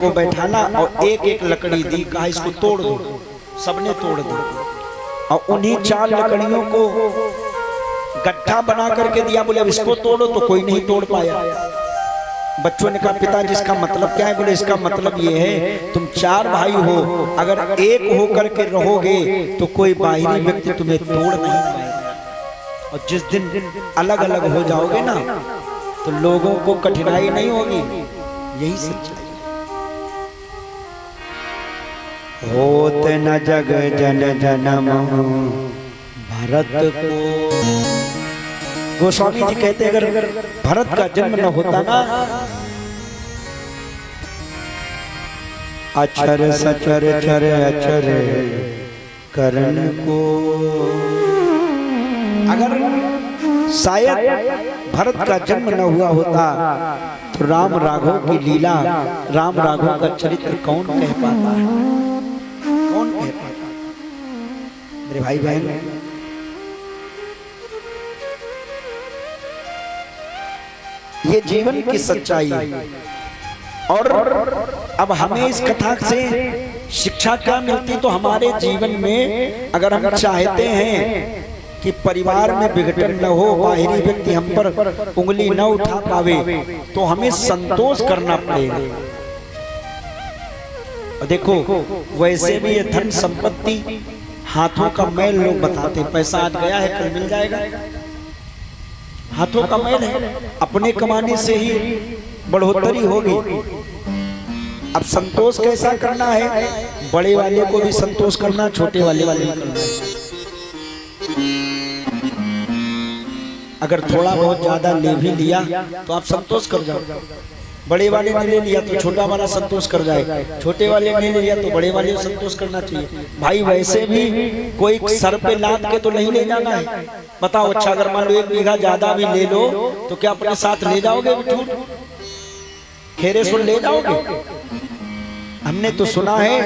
को बैठाना और एक एक लकड़ी दी, कहा इसको तोड़ दो। सबने तोड़ दी और उन्हीं 4 लकड़ियों को गड्ढा बना करके दिया। बोले अब इसको तोड़ो, तो कोई नहीं तोड़ पाया। बच्चों ने कहा पिताजी इसका मतलब क्या है? बोले इसका मतलब ये है तुम 4 भाई हो, अगर एक हो करके रहोगे तो कोई बाहरी व्यक्ति तुम्हें तोड़ नहीं पाएगा, और जिस दिन अलग अलग हो जाओगे ना तो लोगों को कठिनाई नहीं होगी। यही सच्चाई होत न जग जन जनम भरत को। गोस्वामी जी कहते अगर भरत का जन्म न होता ना, अक्षर सचर चर अक्षर करण को, अगर शायद भरत का जन्म न हुआ होता तो राम राघव की लीला, राम राघव का चरित्र कौन कह पाता है? कौन कह पाता? मेरे भाई बहन, ये जीवन की सच्चाई है। और अब हमें इस कथा से शिक्षा क्या मिलती? तो हमारे जीवन में अगर हम चाहते हैं कि परिवार में विघटन न हो, बाहरी व्यक्ति हम पर उंगली न उठा पावे, तो हमें संतोष करना पड़ेगा। देखो वैसे भी ये धन संपत्ति हाथों का मैल लोग बताते, पैसा आज गया है कल मिल जाएगा, हाथों का मैल है, अपने कमाने से ही बढ़ोतरी होगी। अब संतोष कैसा करना है? बड़े वाले को भी संतोष करना, छोटे वाले भी करना है। अगर थोड़ा बहुत ज्यादा ले भी लिया तो आप संतोष कर जाओ, बड़े वाले ने ले लिया तो छोटा वाला संतोष कर जाए, छोटे वाले ने ले लिया तो बड़े वाले को संतोष करना चाहिए। भाई वैसे भी कोई सर पे लाद के तो नहीं ले जाना है। बताओ अच्छा अगर मान लो 1 बीघा ज्यादा भी ले लो तो क्या अपने साथ ले जाओगे? खेरे सुन ले जाओगे? हमने तो सुना है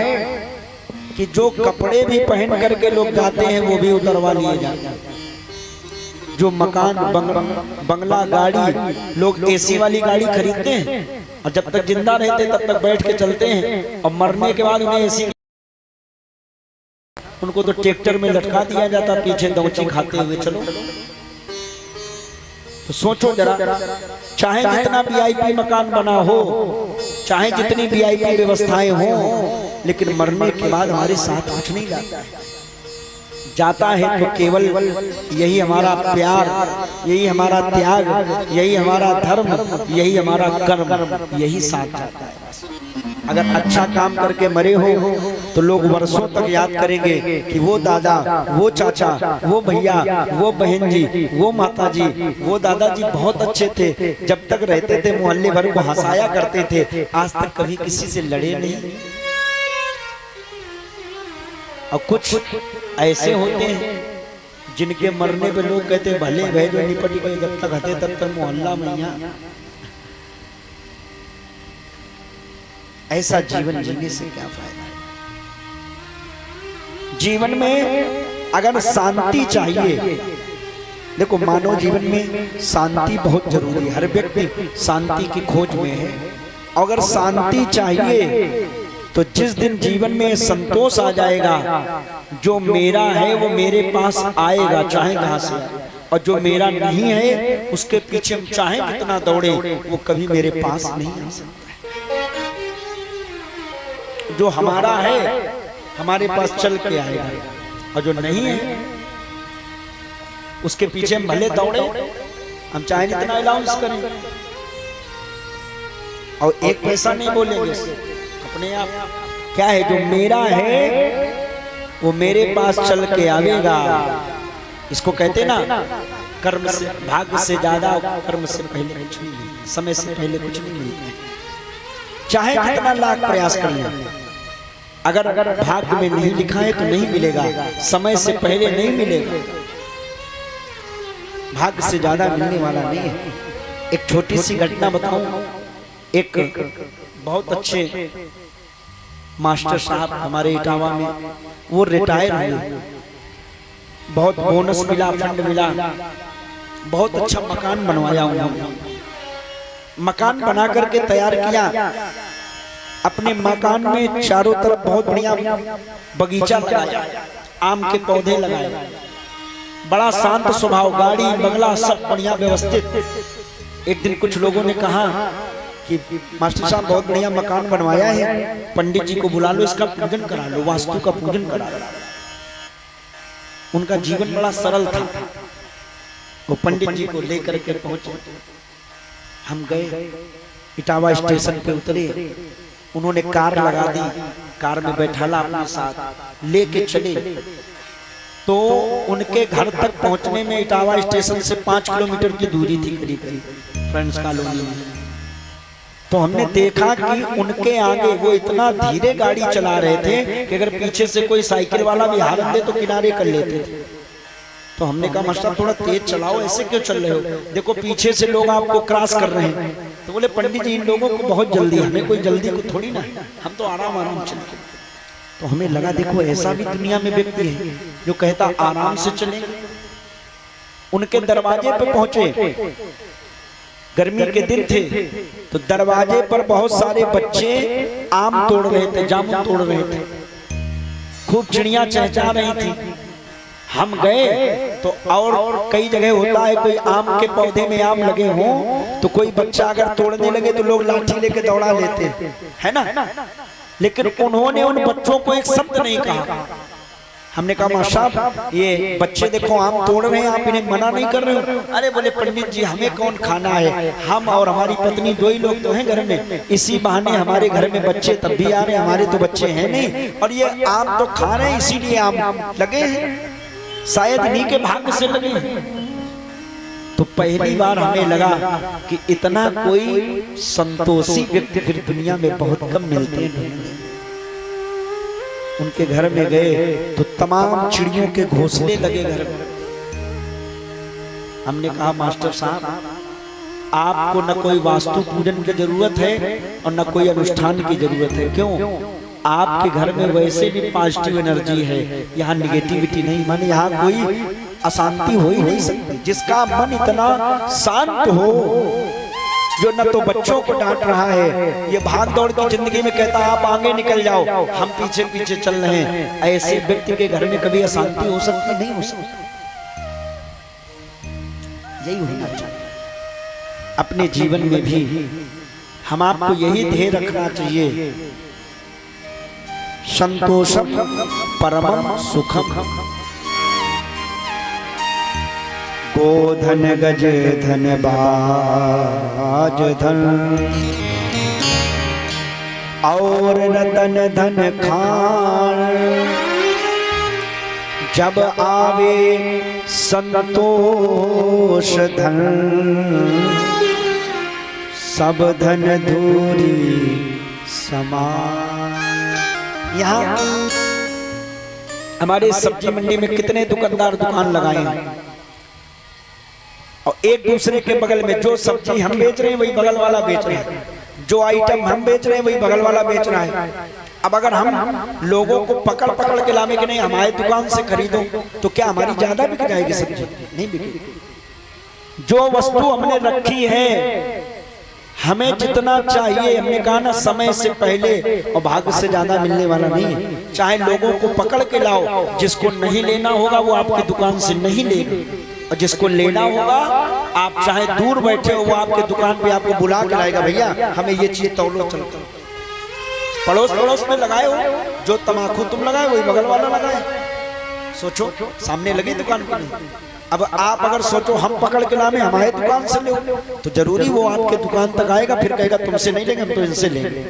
कि जो कपड़े भी पहन करके लोग जाते हैं वो भी उतरवा लिए जाते हैं। जो मकान बंगला गाड़ी लोग एसी वाली गाड़ी खरीदते हैं और जब तक जिंदा रहते तब तक बैठ के चलते हैं, और मरने के बाद उन्हें एसी, उनको तो ट्रैक्टर में लटका दिया जाता पीछे दौची खाते हुए चलो। तो सोचो जरा, चाहे जितना वीआईपी मकान बना हो, चाहे जितनी वीआईपी व्यवस्थाएं हो, लेकिन मरने के बाद हमारे साथ कुछ नहीं जाता है तो केवल यही हमारा प्यार, यही हमारा त्याग, यही हमारा धर्म, यही हमारा कर्म, यही साथ जाता है। अगर अच्छा काम करके मरे हो तो लोग वर्षों तक याद करेंगे कि वो दादा, वो चाचा, वो भैया, वो बहन जी, वो माता जी, वो दादाजी बहुत अच्छे थे, जब तक रहते थे मोहल्ले भर को हंसाया करते थे, आज तक कभी किसी से लड़े नहीं। और कुछ ऐसे होते हैं जिनके मरने पे लोग कहते भले भय जो निपट गए, जब तक हते तब तक मोहल्ला मैया। ऐसा जीवन जीने से क्या फायदा है? जीवन में अगर शांति चाहिए, देखो मानव जीवन में शांति बहुत जरूरी है, हर व्यक्ति शांति की खोज में है। अगर शांति चाहिए तो जिस दिन जीवन में संतोष आ जाएगा, जो मेरा है वो मेरे पास आएगा चाहे कहां से, और जो मेरा नहीं है उसके पीछे हम चाहे कितना दौड़े वो कभी मेरे पास नहीं आ सकता। जो हमारा है हमारे पास चल के आएगा, और जो नहीं है उसके पीछे हम भले दौड़े, हम चाहे जितना अलाउंस करें, और 1 पैसा नहीं बोलेंगे अपने आप। क्या है? जो मेरा है वो मेरे पास चल के आवेगा। इसको कहते ना, कर्म से, भाग्य से ज्यादा कर्म से पहले कुछ नहीं मिलता, समय से पहले कुछ नहीं मिलता है। चाहे कितना लाख प्रयास कर लें, अगर भाग्य में नहीं लिखा है तो नहीं मिलेगा, समय से पहले नहीं मिलेगा, भाग्य से ज्यादा मिलने वाला नहीं है। एक छोटी सी घटना बताऊं। एक बहुत अच्छे मास्टर साहब हमारे इटावा में, वो रिटायर हुए, बहुत बोनस मिला, फंड मिला, बहुत अच्छा मकान बनवाया उन्होंने। मकान बना करके तैयार किया, अपने मकान में चारों तरफ बहुत बढ़िया बगीचा लगाया, आम के पौधे लगाए, बड़ा शांत स्वभाव, गाड़ी बंगला सब बढ़िया व्यवस्थित। एक दिन कुछ लोगों ने कहा कि मास्टर साहब बहुत बढ़िया मकान बनवाया है, पंडित जी को बुला लो, इसका पूजन करा लो, वास्तु का पूजन करा लो। उनका जीवन बड़ा सरल था। वो पंडित जी को लेकर के पहुंचे, हम गए, इटावा स्टेशन पे उतरे, उन्होंने कार लगा दी, कार में बैठाला अपने साथ लेके चले। तो उनके घर तक पहुंचने में इटावा स्टेशन से 5 किलोमीटर की दूरी थी करीब करीब, फ्रेंड्स कॉलोनी में। तो हमने देखा कि उनके आगे वो इतना धीरे गाड़ी चला रहे थे कि अगर पीछे से कोई साइकिल वाला भी हारन दे तो किनारे कर लेते थे। तो हमने कहा मास्टर थोड़ा तेज चलाओ, ऐसे क्यों चल रहे हो, देखो पीछे से लोग आपको क्रॉस कर रहे हैं। तो बोले पंडित जी इन लोगों को बहुत जल्दी, हमें कोई जल्दी को थोड़ी ना, हम तो आराम आराम चलते। तो हमें लगा देखो ऐसा भी दुनिया में व्यक्ति है जो कहता आराम से चले। उनके दरवाजे पर पहुंचे, गर्मी के दिन थे, तो दरवाजे पर बहुत सारे बच्चे आम तोड़ रहे थे, जामुन तोड़ रहे थे, खूब चिड़िया चहचहा रही थी। हम गए तो और कई जगह होता है, कोई आम के पौधे में आम लगे हों तो कोई बच्चा अगर तोड़ने लगे तो लोग लाठी लेके दौड़ा लेते है ना, लेकिन उन्होंने उन बच्चों को एक शब्द नहीं कहा। हमने कहा मास्टर साहब ये बच्चे देखो आम तोड़ रहे हैं, आप इन्हें मना नहीं कर रहे हो। अरे बोले पंडित जी हमें कौन खाना है, हम और हमारी पत्नी 2 ही लोग तो हैं घर में, इसी बहाने हमारे घर में बच्चे तब भी आ रहे हैं, हमारे तो बच्चे हैं नहीं, और ये आम तो खा रहे हैं इसीलिए आम लगे हैं, शायद इन्हीं के भाग्य से लगे हैं। तो पहली बार हमें लगा कि इतना कोई संतोषी व्यक्ति फिर दुनिया में बहुत कम मिलते हैं। उनके घर में गए तो तमाम चिड़ियों के घोंसले लगे घर में। हमने कहा मास्टर साहब आपको न कोई वास्तु पूजन की जरूरत है और न कोई अनुष्ठान की जरूरत है। क्यों? आपके घर में वैसे भी पॉजिटिव एनर्जी है, यहाँ निगेटिविटी नहीं, माने यहाँ कोई अशांति हो ही नहीं सकती। जिसका मन इतना शांत हो, जो न तो बच्चों को डांट रहा है, ये भाग दौड़ की जिंदगी में कहता आप आगे निकल जाओ, हम पीछे पीछे चल रहे हैं, ऐसे व्यक्ति के घर में कभी अशांति हो सकती नहीं हो सकती। यही होना चाहिए अपने जीवन में भी, हम आपको यही ध्येय रखना चाहिए, संतोषम परमम सुखम। गोधन गज धन बाज धन और रतन धन खान, जब आवे संतोष धन, सब धन धूरी समान। यहाँ हमारे सब्जी मंडी में कितने दुकानदार दुकान लगाए हैं, और एक दूसरे के बगल में जो सब्जी हम बेच रहे हैं वही बगल वाला बेच रहे हैं, जो आइटम हम बेच रहे हैं वही बगल वाला बेच रहा है। अब अगर हम लोगों को पकड़ पकड़ के लावे कि नहीं हमारे दुकान से खरीदो, तो क्या हमारी ज्यादा बिक जाएगी सब्जी? नहीं बिकेगी। जो वस्तु हमने रखी है, हमें जितना चाहिए, हमने कहा ना समय से पहले और भाग्य से ज्यादा मिलने वाला नहीं है। चाहे लोगों को पकड़ के लाओ, जिसको नहीं लेना होगा वो आपकी दुकान से नहीं लेगा, और जिसको लेना होगा आप चाहे दूर बैठे हो वो आपके दुकान पे आपको बुला के लाएगा, भैया हमें ये चीज तौलो चलो। पड़ोस पड़ोस में लगाए हो, जो तमाकू तुम लगाए वही बगल वाला लगाए। सोचो सामने लगी दुकान पे नहीं। अब आप अगर सोचो हम पकड़ के लाने हमारे दुकान से लो, तो जरूरी वो आपके दुकान तक आएगा, फिर कहेगा तुमसे नहीं लेंगे, हम तो इनसे लेंगे,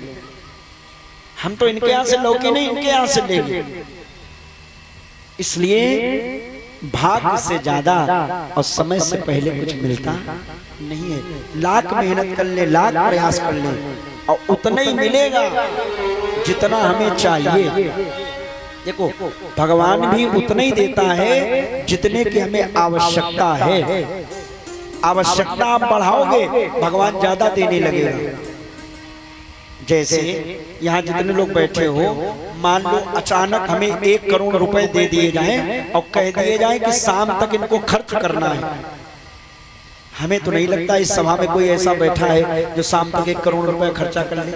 हम तो इनके यहाँ से लौकी नहीं इनके यहाँ से लेंगे। इसलिए भाग्य से ज्यादा और समय से पहले कुछ मिलता नहीं है। लाख मेहनत कर ले, लाख प्रयास कर ले, और उतना ही मिलेगा जितना हमें चाहिए। देखो भगवान भी उतना ही देता है जितने की हमें आवश्यकता है। आवश्यकता आप बढ़ाओगे भगवान ज्यादा देने लगेगा। जैसे यहाँ जितने लोग बैठे हो, मान लो अचानक हमें 1 करोड़ रुपए दे दिए जाएं और कह दिए जाए कि शाम तक इनको खर्च करना है। हमें तो नहीं लगता इस सभा में कोई ऐसा बैठा है जो शाम तक 1 करोड़ रुपए खर्चा कर ले।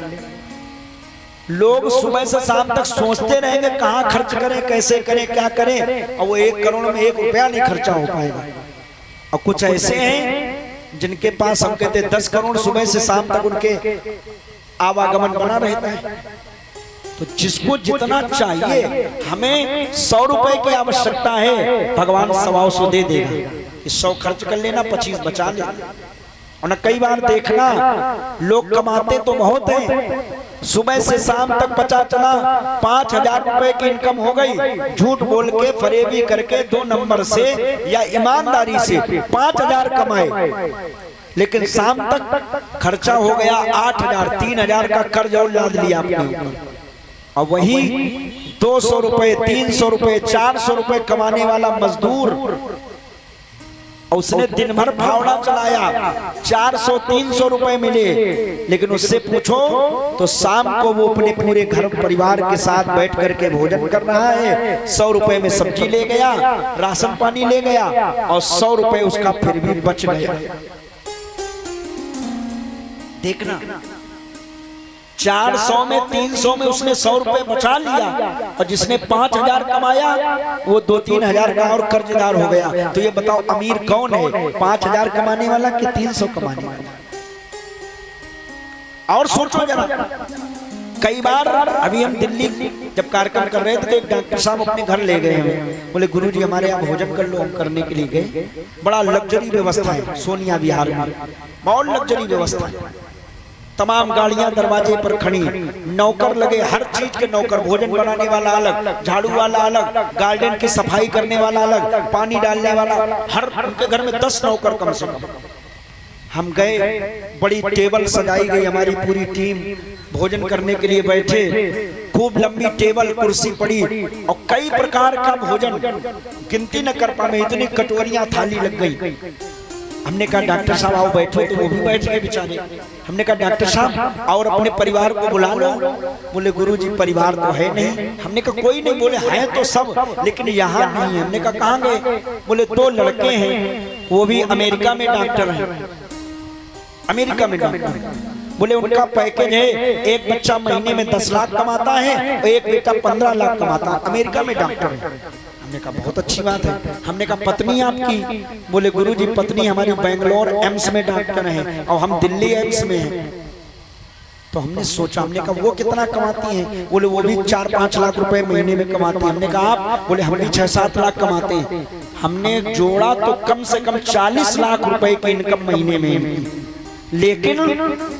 लोग सुबह से शाम तक सोचते रहेंगे कहाँ खर्च करें, कैसे करें, क्या करें, और वो 1 करोड़ में 1 रुपया नहीं खर्चा हो पाएगा। और कुछ ऐसे हैं जिनके पास हम कहते 10 करोड़ सुबह से शाम तक उनके आवागमन बना रहता है। तो जिसको जितना चाहिए, हमें 100 रुपए की आवश्यकता है, भगवान 100 दे देगा कि 100 खर्च कर लेना, 25 बचा लेना। और न कई बार देखना, लोग कमाते तो बहुत हैं, सुबह से शाम तक पता चला 5000 रुपए की इनकम हो गई, झूठ बोल के फरेबी करके 2 नंबर से या ईमानदारी से 5000 कमाए, लेकिन शाम तक खर्चा हो गया 8000, 3000 का कर्ज और लाद लिया अपने ऊपर। और वही 200 रुपए, 300 रुपए, 400 रुपए कमाने वाला मजदूर, और उसने दिन भर फावड़ा चलाया, 400-300 रुपए मिले, लेकिन उससे पूछो तो शाम को वो अपने पूरे घर परिवार के साथ बैठ करके भोजन कर रहा है। 100 रुपए में सब्जी ले गया, राशन पानी ले गया, और 100 रुपए उसका फिर भी बच गया। देखना, 400 में 300 में उसने 100 रुपए बचा लिया, और जिसने 5000 कमाया वो 2-3 हजार का और कर्जदार हो गया। तो ये बताओ अमीर कौन है, 5000 कमाने वाला कि 300 कमाने वाला? और सोचो जरा, कई बार अभी हम दिल्ली जब कार्यक्रम कर रहे थे तो एक डॉक्टर साहब अपने घर ले गए हमें, बोले गुरुजी हमारे यहाँ भोजन कर लो। हम करने के लिए गए, बड़ा लग्जरी व्यवस्था है सोनिया विहार में, बहुत लग्जरी व्यवस्था है, तमाम गाड़ियां दरवाजे पर खड़ी, नौकर लगे, हर चीज के नौकर, भोजन बनाने वाला अलग, झाड़ू वाला अलग, गार्डन की सफाई करने वाला अलग, पानी डालने वाला, हर उनके घर में 10 नौकर कम से कम। हम गए, बड़ी टेबल सजाई गई, हमारी पूरी टीम भोजन करने के लिए बैठे, खूब लंबी टेबल कुर्सी पड़ी, और कई प्रकार का भोजन गिनती न कर पाए, इतनी कटोरियां थाली लग गई। हमने कहा डॉक्टर साहब आओ बैठो, तो वो भी बैठ गए बेचारे। हमने कहा डॉक्टर साहब और अपने परिवार को बुला लो। बोले गुरुजी परिवार तो है नहीं। हमने कहा कोई नहीं। बोले है तो सब, लेकिन यहाँ नहीं है। हमने कहा कहाँ गए? बोले 2 लड़के हैं, वो भी अमेरिका में डॉक्टर हैं, अमेरिका में डॉक्टर। बोले उनका पैकेज है, एक बच्चा महीने में 10 लाख कमाता है, और एक बेटा 15 लाख कमाता है, अमेरिका में डॉक्टर है। हमने कहा बहुत अच्छी बात है। हमने कहा पत्नी आपकी? बोले गुरुजी पत्नी हमारी बेंगलोर एम्स में डॉक्टर है, और हम दिल्ली एम्स में हैं। तो हमने सोचा, हमने कहा वो कितना कमाती हैं? बोले वो भी 4-5 लाख रुपए महीने में कमाती हैं। हमने कहा आप? बोले हम भी 6-7 लाख कमाते हैं। हमने जोड़ा तो कम से कम 40 लाख रुपए की इनकम महीने में। लेकिन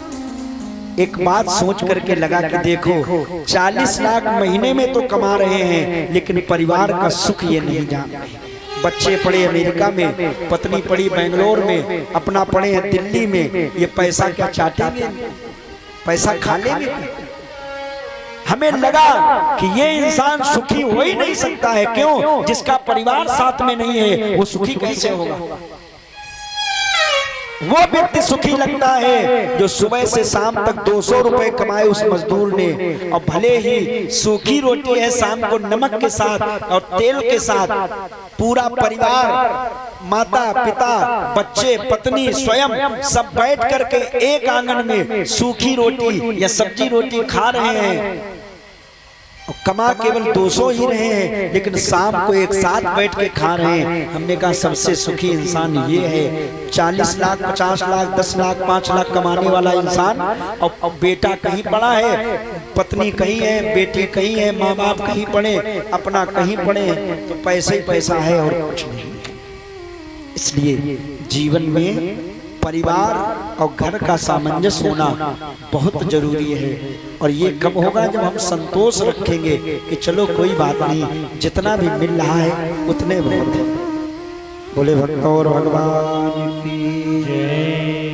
एक बात सोच करके लगा कि देखो 40 लाख महीने में तो कमा रहे हैं, लेकिन परिवार का सुख ये नहीं जान रहे। बच्चे पढ़े अमेरिका में, पत्नी पढ़ी बेंगलोर में, अपना पढ़े हैं दिल्ली में। ये पैसा क्या चाटेंगे? पैसा खा लेंगे? हमें लगा कि ये इंसान सुखी हो ही नहीं सकता है। क्यों? जिसका परिवार साथ में नहीं है वो सुखी कैसे होगा? वो व्यक्ति सुखी लगता है जो सुबह से शाम तक 200 रुपए कमाए उस मजदूर ने, और भले ही सूखी रोटी है शाम को नमक के साथ और तेल के साथ, पूरा परिवार, माता पिता, बच्चे, पत्नी, स्वयं सब बैठ करके एक आंगन में सूखी रोटी या सब्जी रोटी खा रहे हैं, और कमा केवल 200 ही रहे हैं, लेकिन शाम को एक साथ बैठ के खा रहे हैं। हमने कहा सबसे सुखी इंसान ये है। 40 लाख, 50 लाख, 10 लाख, 5 लाख कमाने वाला इंसान, और बेटा कहीं पड़ा है, पत्नी कहीं है, बेटी कहीं है, माँ बाप कहीं पड़े, अपना कहीं पड़े, तो पैसा ही पैसा है और कुछ नहीं। इसलिए जीवन में परिवार और घर का सामंजस्य होना बहुत जरूरी है। और ये कब होगा? जब हम संतोष रखेंगे कि चलो कोई बात नहीं, जितना भी मिल रहा है उतने बहुत है। बोले भगवान भगवान की जय।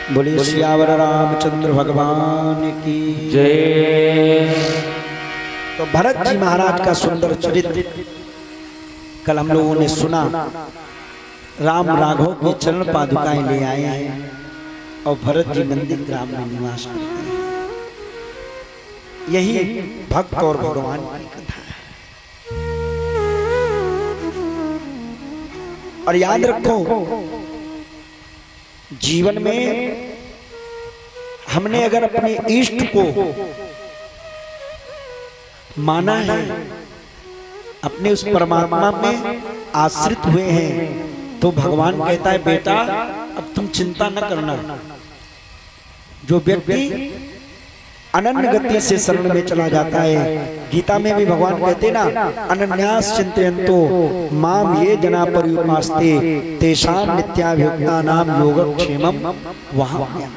बोलिए सियावर रामचंद्र भगवान की जय। तो भरत जी महाराज का सुंदर चरित्र कल हम लोगों ने सुना। राम राघव की चरण पादुकाएं ले आए हैं, और भरत जी नंदीग्राम में निवास करते हैं। यही भक्त और भगवान की कथा है। और याद रखो, जीवन में हमने अगर अपने इष्ट को माना है, अपने उस परमात्मा में आश्रित हुए हैं, तो भगवान कहता है बेटा अब तुम चिंता न करना। जो व्यक्ति अनन्य गति से शरण में चला जाता है, गीता में भी भगवान कहते ना, अनन्यास चिंतयन्तो माम ये जना पर्युपास्ते तेषां नित्याभियुक्तानां योगक्षेमं वहाम्यहम्।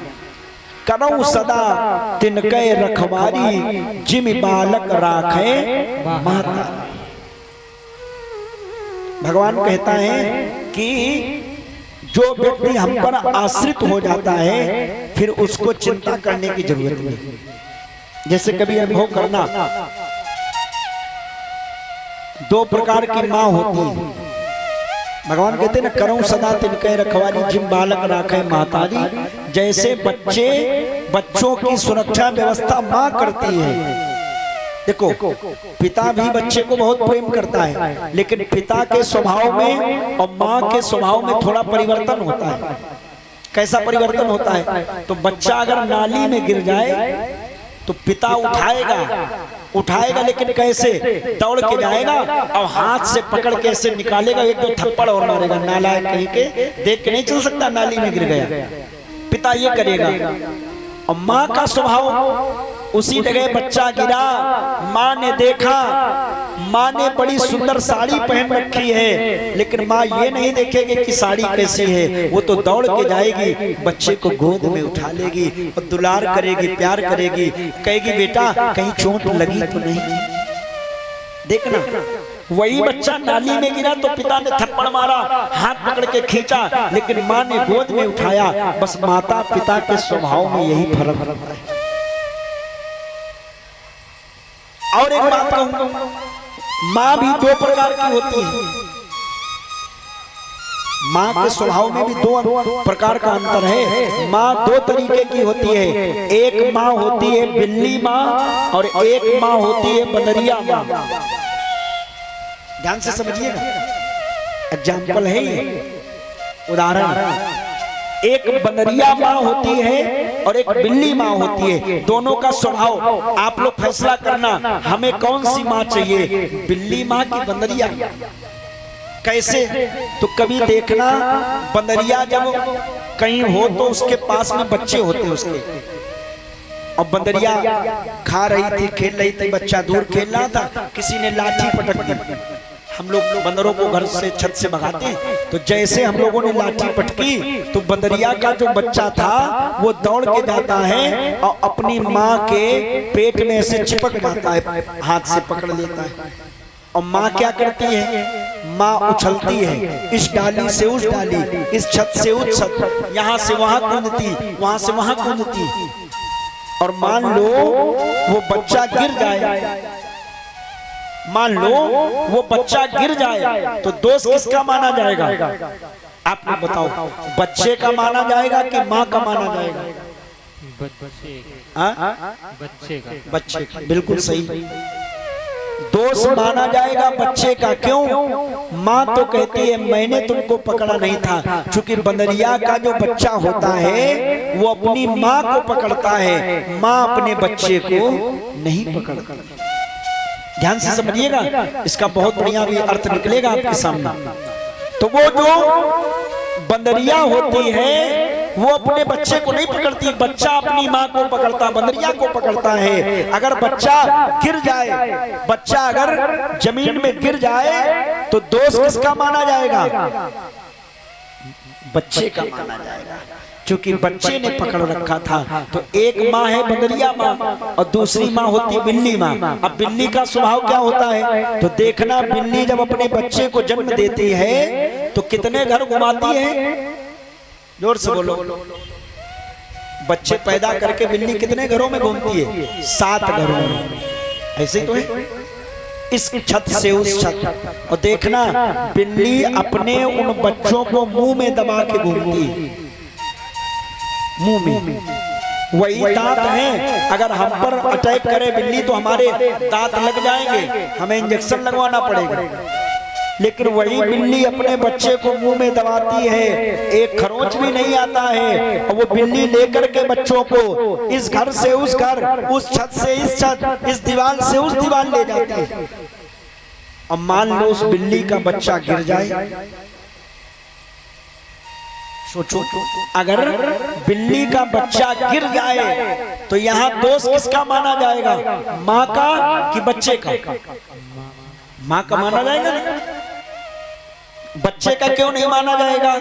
करौ सदा तिनकै रखवारी जिम बालक राखे माता। भगवान कहता है कि जो व्यक्ति हम पर आश्रित हो जाता है फिर उसको चिंता करने की जरूरत नहीं। जैसे कभी अनुभव करना, दो प्रकार की माँ होती है। भगवान कहते हैं ना, करऊं सदा तिनकै रखवारी जिम बालक राखे मातारी। जैसे बच्चों की सुरक्षा व्यवस्था माँ करती है। देखो, पिता भी बच्चे को बहुत प्रेम करता है, लेकिन पिता के स्वभाव में और माँ के स्वभाव में थोड़ा परिवर्तन होता है। कैसा परिवर्तन होता है? तो बच्चा अगर नाली में गिर जाए तो पिता उठाएगा लेकिन कैसे? दौड़ के जाएगा और हाथ से पकड़ के ऐसे निकालेगा, एक दो थप्पड़ और मारेगा। नालायक कहीं के, देख के नहीं चल सकता नाली में गिर गया, पिता ये करेगा। और माँ का स्वभाव, उसी जगह बच्चा गिरा, माँ ने देखा, माँ ने बड़ी सुंदर साड़ी पहन रखी है, लेकिन माँ ये नहीं देखेगी कि साड़ी कैसी है। वो तो दौड़ के जाएगी, बच्चे को गोद में उठा लेगी और दुलार करेगी, प्यार करेगी, कहेगी बेटा कहीं चोट लगी तो नहीं। देखना, वही बच्चा नाली में गिरा तो पिता ने थप्पड़ मारा, हाथ पकड़ के खींचा, लेकिन माँ ने गोद में उठाया। बस माता पिता के स्वभाव में यही फर्क है। और एक बात कहूं, माँ भी दो प्रकार की होती है। माँ के स्वभाव में भी दो प्रकार का अंतर है। माँ दो तरीके की होती है। एक माँ होती है बिल्ली माँ और एक माँ होती है बंदरिया माँ। ध्यान से समझिएगा, एग्जाम्पल है ये, उदाहरण। एक बंदरिया माँ होती है और एक बिल्ली माँ होती है। दोनों का स्वभाव आप लोग फैसला करना, हमें कौन सी माँ चाहिए, बिल्ली माँ की बंदरिया? कैसे? तो कभी देखना, बंदरिया जब कहीं हो तो उसके पास में बच्चे होते हैं उसके, और बंदरिया खा रही थी, खेल रही थी, बच्चा दूर खेल रहा था, किसी ने लाठी पटक दी। हम लोग बंदरों को घर से छत से भगाते हैं, तो जैसे हम लोगों ने लाठी पटकी तो बंदरिया का जो बच्चा था वो दौड़ के जाता है और अपनी माँ के पेट में ऐसे चिपक जाता है, हाथ से पकड़ लेता है। और माँ क्या करती है? माँ उछलती है, इस डाली से उस डाली, इस छत से उस छत, यहाँ से वहां कूदती, वहां से वहां कूदती। और मान लो वो बच्चा गिर जाए, मान लो वो बच्चा गिर जाए तो दोष किसका माना जाएगा? आप लोग बताओ, बच्चे का माना जाएगा कि माँ का माना जाएगा? बच्चे का। बिल्कुल सही, दोष माना जाएगा बच्चे का। क्यों? माँ तो कहती है मैंने तुमको पकड़ा नहीं था, क्योंकि बंदरिया का जो बच्चा होता है वो अपनी माँ को पकड़ता है, माँ अपने बच्चे को नहीं पकड़ता। ध्यान से समझिएगा, इसका बहुत बढ़िया भी अर्थ निकलेगा आपके सामने। तो वो जो बंदरिया होती है वो अपने बच्चे को नहीं पकड़ती, बच्चा अपनी माँ को पकड़ता, बंदरिया को पकड़ता है। अगर बच्चा गिर जाए, बच्चा अगर जमीन में गिर जाए तो दोष किसका माना जाएगा? बच्चे का माना जाएगा, क्योंकि बच्चे ने पकड़ रखा था। तो एक माँ है बंदरिया माँ और दूसरी माँ होती बिल्ली माँ। अब बिल्ली का स्वभाव क्या होता है? तो देखना, बिल्ली जब अपने बच्चे को जन्म देती है तो कितने घर घुमाती है? जोर से बोलो। बच्चे पैदा करके बिल्ली कितने घरों में घूमती है? 7 घरों में। ऐसे तो है, इस छत से उस छत। और देखना, बिल्ली अपने उन बच्चों को मुंह में दबा के घूमती है। मुंह में, वही दांत हैं। अगर हम पर अटैक करे बिल्ली तो हमारे दांत लग जाएंगे, हमें इंजेक्शन लगवाना पड़ेगा। लेकिन वही बिल्ली अपने बच्चे को मुंह में दबाती है, एक खरोंच भी नहीं आता है, और वो बिल्ली लेकर के बच्चों को इस घर से उस घर, उस छत से इस छत, इस दीवार से उस दीवार ले जाती है। अब मान लो उस बिल्ली का बच्चा गिर जाए, सोचो अगर बिल्ली का बच्चा गिर जाए तो यहाँ दोष किसका माना जाएगा, माँ का कि बच्चे का? माँ का माना जाएगा ना, बच्चे का क्यों नहीं माना जाएगा?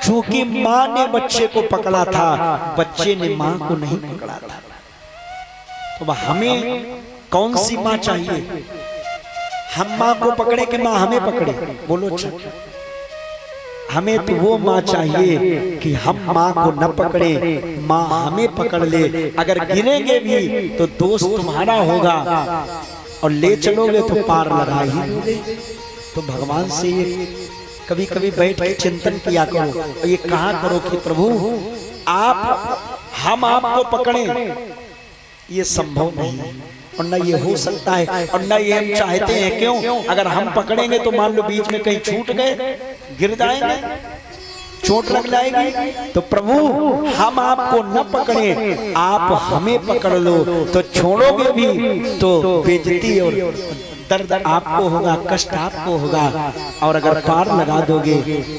क्योंकि माँ ने बच्चे को पकड़ा था, बच्चे ने माँ को नहीं पकड़ा था। तो हमें कौन सी माँ चाहिए? हम माँ को पकड़े कि माँ हमें पकड़े? बोलो अच्छा। हमें तो वो माँ चाहिए कि हम माँ को न पकड़े, माँ हमें पकड़ ले। अगर गिरेंगे भी तो दोस्त तुम्हारा होगा, और ले चलोगे तो पार लगा ही लोगे। तो भगवान से ये कभी कभी बैठ के चिंतन किया करो, और ये कहा करो कि प्रभु हम आपको पकड़ें, ये संभव नहीं है, और न ये हो सकता है, और न ये हम चाहते हैं। क्यों? अगर हम पकड़ेंगे तो मान लो बीच में कहीं छूट गए, गिर जाएंगे, चोट लग जाएगी। तो प्रभु हम आपको न पकड़े, आप हमें पकड़ लो, तो छोड़ोगे भी तो बेइज्जती और दर्द आपको होगा, कष्ट आपको होगा, और अगर पार लगा दोगे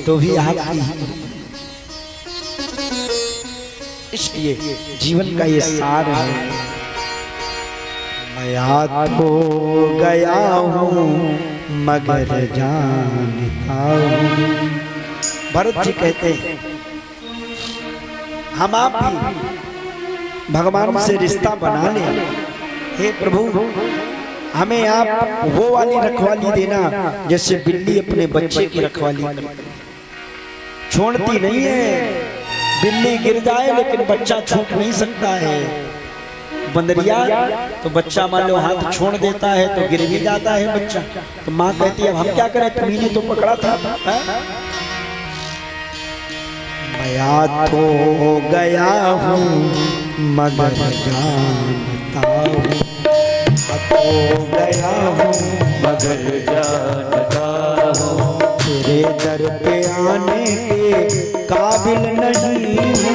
तो भी आपकी। इसलिए जीवन का ये सार है। मैं तो गया हूँ मगर जानता हूँ। भरत जी कहते हैं हम आप भी भगवान से रिश्ता बना ले। हे प्रभु हमें आप वो वाली रखवाली देना जैसे बिल्ली अपने बच्चे की रखवाली करती, छोड़ती नहीं है। बिल्ली गिर जाए लेकिन बच्चा छूट नहीं सकता है। बंदरिया तो बच्चा मान लो हाथ छोड़ देता है तो गिर भी जाता है बच्चा। तो माँ कहती है अब हम क्या करें, तुम्ही ने तो पकड़ा था। मैं तो गया हूँ मगर जानता हूँ, तो गया हूँ मगर जानता हूँ, तेरे दर पे आने के काबिल नहीं हूँ।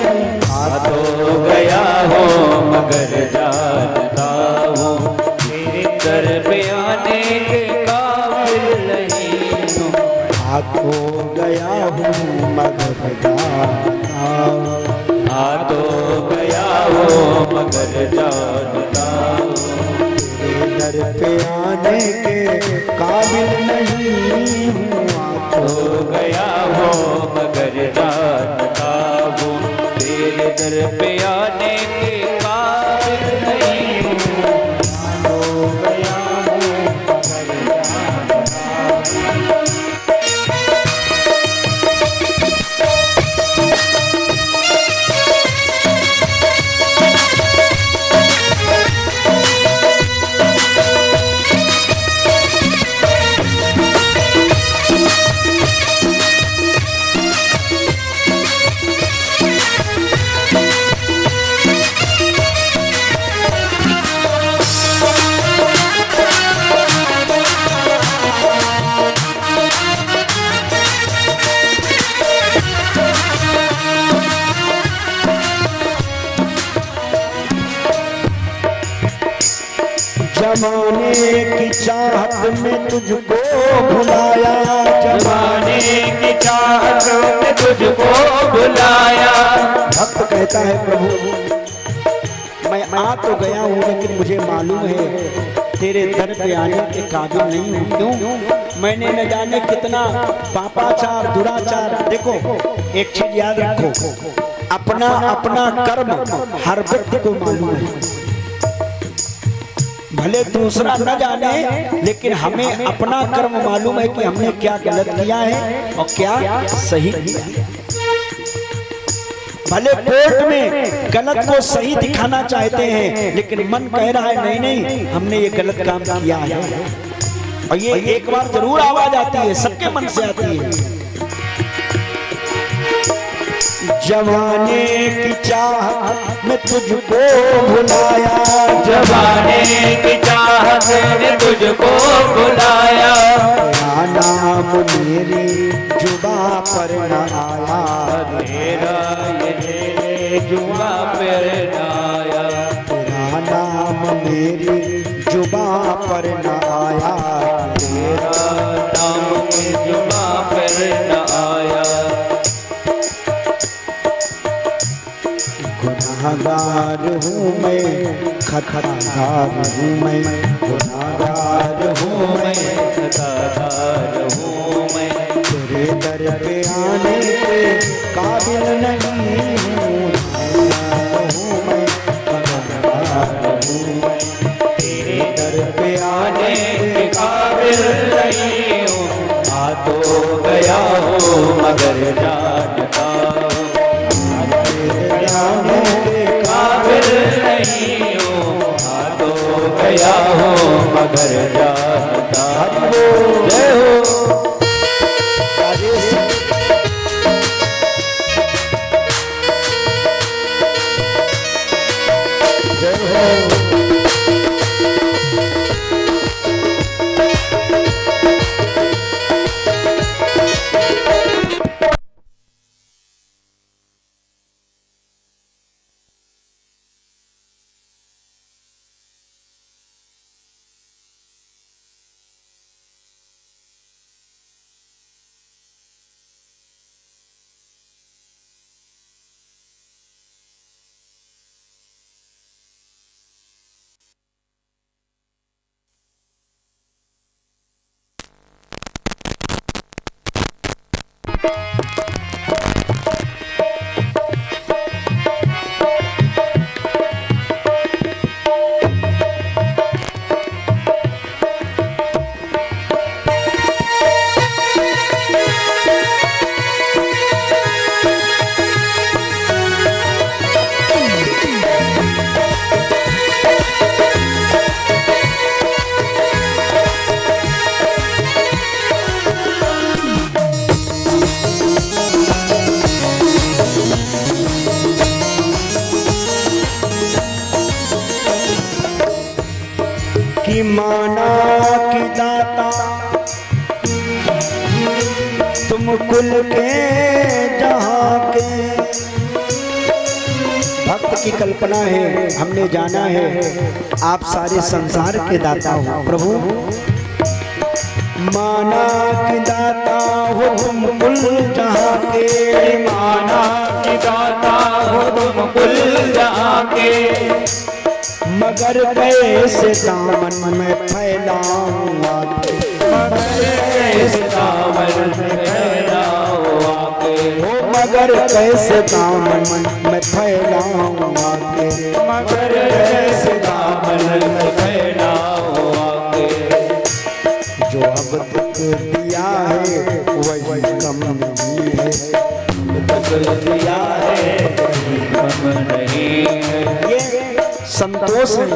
तो गया हूँ मगर जानता हूँ, तेरे दर पे आने के काबिल नहीं हूँ। तो गया हूँ मगर जानता हूँ, तो गया हूँ मगर जानता हूँ, तेरे दर पे आने के काबिल नहीं हूँ। तो गया हूँ मगर जानता हूँ, तेरे दर पे आने के काबिल नहीं हूँ। तो गया हूँ मगर जानता हूँ। जमाने की चाहत में तुझको भुलाया, जमाने की चाहत में तुझको बुलाया। भक्त कहता है प्रभु मैं आ तो गया हूँ लेकिन मुझे मालूम है तेरे दर पे आने के काबिल नहीं हूँ। क्यों? मैंने न जाने कितना पापाचार दुराचार। देखो एक चीज याद रखो, अपना अपना कर्म हर व्यक्ति को मालूम है। भले दूसरा न जाने लेकिन हमें अपना कर्म मालूम है कि हमने क्या गलत किया है और क्या सही किया है। भले कोर्ट में गलत को सही दिखाना चाहते हैं लेकिन मन कह रहा है नहीं नहीं हमने ये गलत काम किया है। और ये एक बार जरूर आवाज आती है, सबके मन से आती है। जमाने की चाहत में तुझको भुलाया, जमाने की चाहत ने तुझको बुलाया, तेरा नाम मेरी जुबां पर न आया, तेरा ये जुआ पर न आया, तेरा नाम मेरी जुबां पर न आया, तेरा नाम की जुआ पर न आया। गुनाहगार हूँ मैं, खताकार हूँ मैं, गुनाहगार हूँ मैं, खतादार हूँ मैं, तेरे दर पे आने के काबिल नहीं हूँ, हूँ मैं, खताकार हूँ मैं, तेरे दर पे आने के काबिल नहीं हूँ, आ तो गया हूँ मगर जानता हूँ, तेरे आने के काबिल नहीं हूँ, आ तो गया हूँ मगर जानता हूँ। जय हो राजेश जय हो। कि माना कि दाता तुम कुल के जहाँ के, भक्त की कल्पना है, हमने जाना है आप सारे संसार के दाता हो प्रभु। माना कि दाता हो तुम कुल जहाँ के, माना कि दाता हो तुम कुल जहाँ के, मगर कैसे दामन में फैलाऊं आके, कैसे दामन में फैलाओ आके, मगर कैसे दामन में फैलाऊं आके, मगर कैसे दामन में फैलाओ आके, जो अब तक दिया है वही कम नहीं है, तक दिया है वही कम नहीं है। ये संतोष है।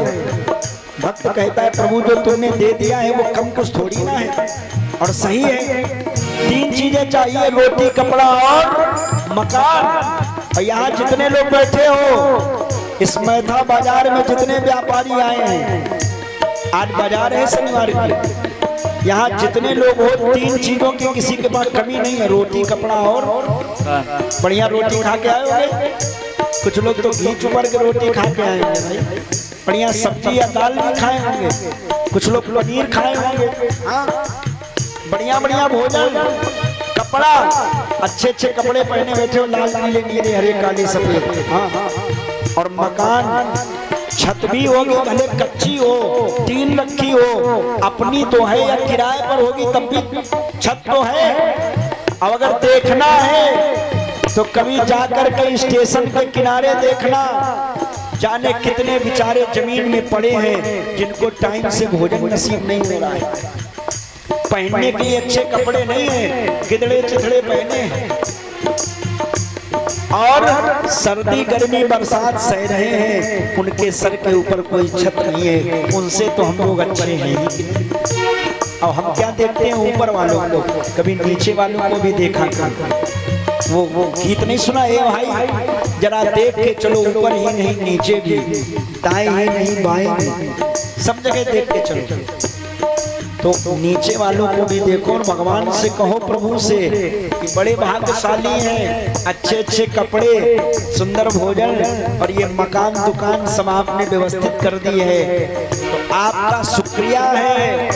भक्त कहता है प्रभु जो तुमने दे दिया है वो कम कुछ थोड़ी ना है, और सही है। 3 चीजें चाहिए, रोटी कपड़ा और मकान। और यहाँ जितने लोग बैठे हो, इस मैथा बाजार में जितने व्यापारी आए हैं, आज बाजार है शनिवार की, यहाँ जितने लोग हो 3 चीजों की किसी के पास कमी नहीं है, रोटी कपड़ा और बढ़िया रोटी खा के आए होंगे। कुछ लोग तो घी चुपर के रोटी खा के आए होंगे भाई, बढ़िया सब्जी या दाल भी खाए होंगे, कुछ लोग पनीर खाए होंगे, हाँ बढ़िया बढ़िया भोजन, कपड़ा अच्छे अच्छे कपड़े पहने बैठे हो, लाल नीले नीले हरे काले सफेद, हाँ और मकान छत भी होगी भले कच्ची हो, टीन रखी हो, अपनी तो है या किराए पर होगी तब भी छत तो है। अब अगर देखना है तो कभी जाकर के स्टेशन के किनारे देखना, जाने कितने बेचारे जमीन में पड़े हैं जिनको टाइम से भोजन नसीब नहीं हो रहा है, पहनने के लिए अच्छे कपड़े नहीं है, गिदड़े चिथड़े पहने हैं, और सर्दी गर्मी बरसात सह रहे हैं, उनके सर के ऊपर कोई छत नहीं है, उनसे तो हम लोग अच्छे हैं ही। अब हम क्या देखते हैं ऊपर वालों को, कभी नीचे वालों को भी देखा कर। वो गीत नहीं सुना? ए भाई जरा देख के चलो, ऊपर ही नहीं नीचे भी, दाएं ही नहीं बाएं भी, सब जगह देख के चलो। तो नीचे वालों को भी देखो और भगवान से कहो, प्रभु से, कि बड़े भाग्यशाली हैं, अच्छे अच्छे कपड़े, सुंदर भोजन और ये मकान दुकान सब आपने व्यवस्थित कर दी है, तो आपका शुक्रिया है।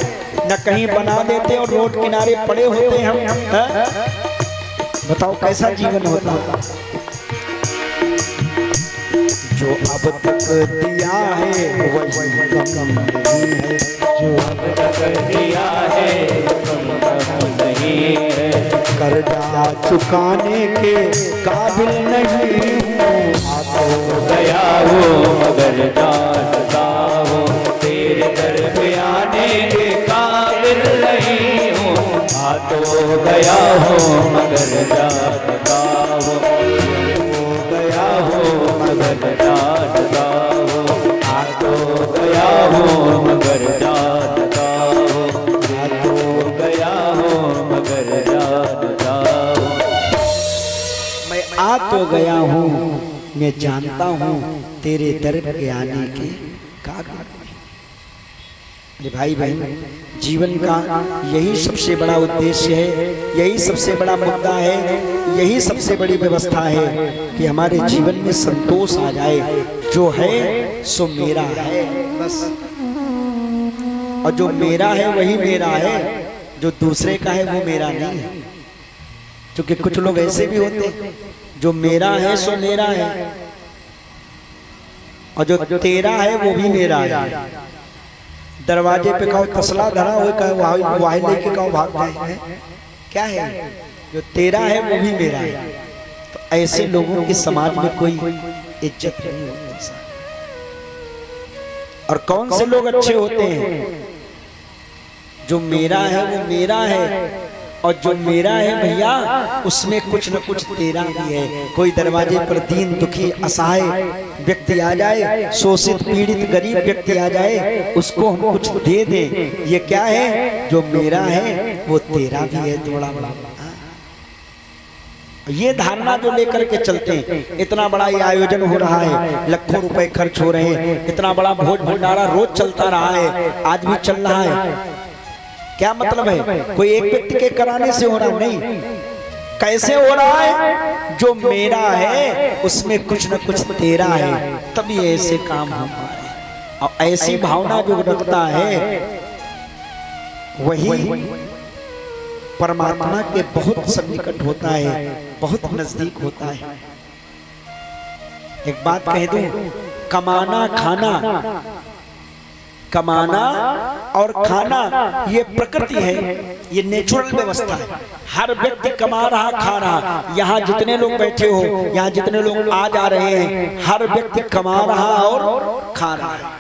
न कहीं बना देते और रोड किनारे पड़े होते हम, बताओ कैसा जीवन होता। जो अब तक दिया है वही कम नहीं है, जो अब तक दिया है कम नहीं है, कर्जा चुकाने के काबिल नहीं हूँ। आ तो गया हो मगर जानता हो, तेरे दर पे आने के काबिल नहीं हूँ। आ तो गया हो मगर जानता हो, गया हो मगर जानता हो, आ तो गया हो मगर जानता हो, आ तो गया हो मगर जानता हो। मैं आ तो गया हूँ, मैं जानता हूँ तेरे दर पे आने के काबिल नहीं। मेरे भाई बहन, जीवन का यही सबसे बड़ा उद्देश्य है, यही सबसे बड़ा मुद्दा है, यही सबसे बड़ी व्यवस्था है कि हमारे जीवन में संतोष आ जाए। जो है सो मेरा है बस, और जो मेरा है वही मेरा है, जो दूसरे का है वो मेरा नहीं है। क्योंकि कुछ लोग ऐसे भी होते हैं, जो मेरा है सो मेरा है, और जो तेरा है वो भी मेरा है। दरवाजे पे कहो तसला धरा हो, कहो वाही लेके कहो भाग जाए, क्या है? जो तेरा है वो भी मेरा है। तो ऐसे लोगों के समाज में कोई इज्जत नहीं होती। और कौन से लोग अच्छे होते हैं? जो मेरा है वो मेरा है, और जो मेरा है भैया उसमें कुछ न कुछ तेरा भी है। कोई दरवाजे पर दीन दुखी असहाय व्यक्ति आ जाए, शोषित पीड़ित गरीब व्यक्ति आ जाए, उसको हम कुछ दे दें, ये क्या है? जो मेरा है वो तेरा भी है थोड़ा बड़ा। ये धारणा जो लेकर के चलते हैं, इतना बड़ा ये आयोजन हो रहा है, लाखों रुपए खर्च हो रहे हैं, इतना बड़ा भोज भंडारा रोज चलता रहा है, आज भी चल रहा है। क्या मतलब है? कोई एक व्यक्ति के कराने से हो रहा नहीं, कैसे हो रहा है? जो मेरा है उसमें कुछ न कुछ तेरा है, तभी ऐसे काम हो पा रहे। और ऐसी भावना जो रखता है वही परमात्मा के बहुत सन्निकट होता है, बहुत नजदीक होता है। एक बात कह दूं, कमाना खाना, कमाना और खाना ये प्रकृति है, ये नेचुरल व्यवस्था है। हर व्यक्ति कमा रहा खा रहा, यहाँ जितने लोग बैठे हो, यहाँ जितने लोग आ जा रहे हैं, हर व्यक्ति कमा रहा और खा रहा है।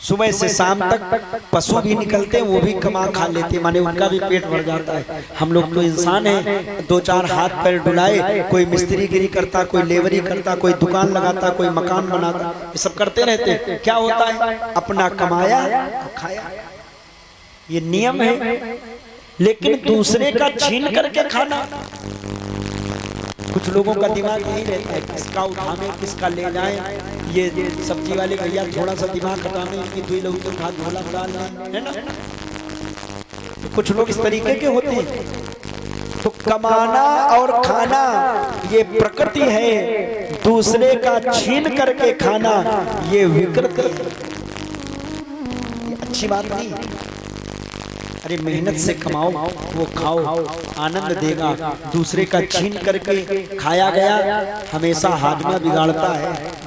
सुबह से शाम तक पशु भी निकलते हैं, वो भी कमा खा लेते, माने उनका भी पेट भर जाता है। हम लोग तो इंसान हैं, दो चार हाथ पैर डुलाए, कोई मिस्त्रीगिरी करता, कोई लेबरी करता, कोई दुकान लगाता, कोई मकान बनाता, ये सब करते रहते। क्या होता है? अपना कमाया खाया, ये नियम है। लेकिन दूसरे का छीन करके खाना, कुछ लोगों का दिमाग यही रहता है, किसका उठाने किसका ले जाए। ये सब्जी वाले भैया थोड़ा सा दिमाग हटाने, इनकी दुई लोग के हाथ झोला डालना, है ना? तो कुछ लोग इस तरीके के होते हैं। तो कमाना और खाना ये प्रकृति है, दूसरे का छीन करके खाना ये विकृति है। ये अच्छी बात नहीं। अरे मेहनत से कमाओ, वो खाओ, आनंद देगा। दूसरे का छीन करके खाया गया हमेशा हाजमा बिगाड़ता है।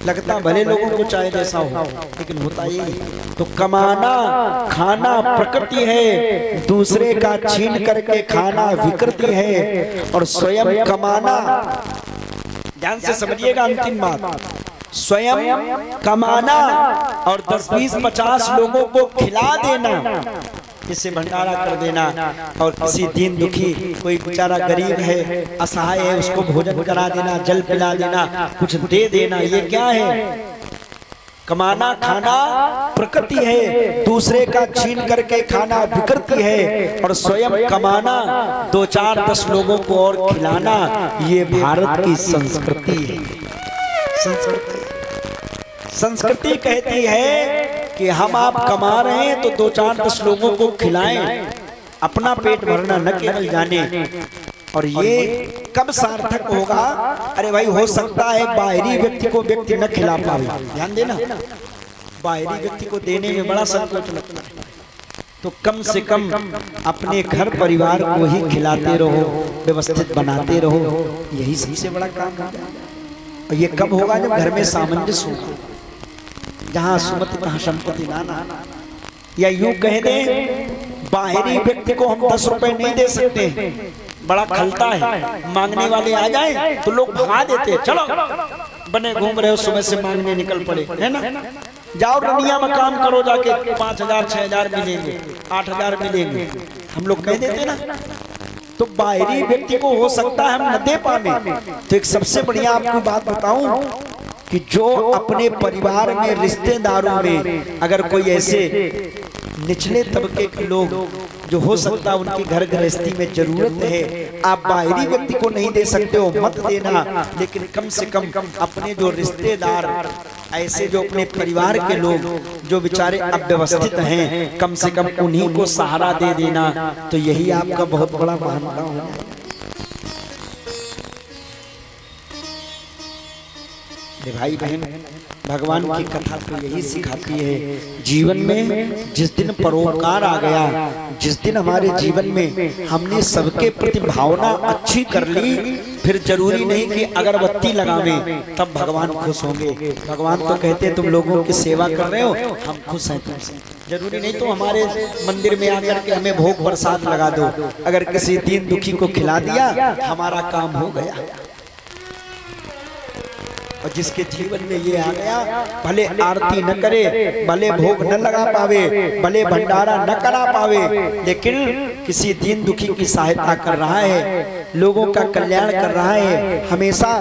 लगता भले लोगों को चाहे जैसा हो, लेकिन होता यही। तो कमाना खाना प्रकृति है, दूसरे का छीन करके खाना विकृति है। और स्वयं कमाना, ध्यान से समझिएगा अंतिम बात, स्वयं कमाना और 10, 20, 50 लोगों को खिला देना, इससे भंडारा कर देना, और किसी दीन दुखी कोई बेचारा गरीब है, असहाय है, उसको भोजन करा देना, जल पिला देना, कुछ दे देना, ये क्या है? कमाना खाना प्रकृति है, दूसरे का छीन करके खाना विकृति है, और स्वयं कमाना 2-4-10 लोगों को और खिलाना ये भारत की संस्कृति है। संस्कृति कहती है कि हम आप कमा रहे हैं तो 2-4-10 लोगों को खिलाएं, अपना पेट भरना न केवल जाने। और ये कब सार्थक होगा? अरे भाई, हो सकता है बाहरी व्यक्ति को व्यक्ति न खिला पाए, ध्यान देना, बाहरी व्यक्ति को देने में बड़ा संकोच लगता है, तो कम से कम अपने घर परिवार को ही खिलाते रहो, व्यवस्थित बनाते रहो, यही सबसे बड़ा काम है। और ये कब होगा? जब घर में सामंजस्य होगा, जहाँ सुमति तहाँ संपत्ति नाना। या यूं कह दें, बाहरी व्यक्ति को हम 10 रुपए नहीं दे सकते, बड़ा खलता है, मांगने वाले आ जाए तो लोग भगा देते, चलो बने घूम रहे हो, सुबह से मांगने निकल पड़े, है ना, जाओ रनिया में काम करो जाके, 5,000 6,000 मिलेंगे, 8,000 मिलेंगे, हम लोग कह देते ना। तो बाहरी व्यक्ति को हो सकता है हम न दे पाए। तो एक सबसे बढ़िया आपको बात बताऊं कि जो अपने परिवार में, रिश्तेदारों में अगर कोई ऐसे निचले तबके के लोग जो हो सकता है उनकी घर गृहस्थी में जरूरत है, आप बाहरी व्यक्ति को नहीं दे सकते हो, मत देना, लेकिन कम से कम अपने जो रिश्तेदार, ऐसे जो अपने परिवार के लोग जो बेचारे अव्यवस्थित हैं, कम से कम उन्हीं को सहारा दे देना, तो यही आपका बहुत बड़ा महानता होगा। भाई बहन, भगवान की कथा तो यही सिखाती है, जीवन में जिस दिन परोपकार आ गया, जिस दिन हमारे जीवन में हमने सबके प्रति भावना अच्छी कर ली, फिर जरूरी नहीं कि अगरबत्ती लगावें तब भगवान खुश होंगे। भगवान तो कहते हैं तुम लोगों की सेवा कर रहे हो, हम खुश हैं तुमसे। जरूरी नहीं तो हमारे मंदिर में आकर के हमें भोग प्रसाद लगा दो, अगर किसी दीन दुखी को खिला दिया हमारा काम हो गया। और जिसके जीवन में ये आ गया, भले आरती न करे, भले भोग न लगा पावे, भले भंडारा न करा पावे, लेकिन किसी दीन दुखी की सहायता कर रहा है, लोगों का कल्याण कर रहा है, हमेशा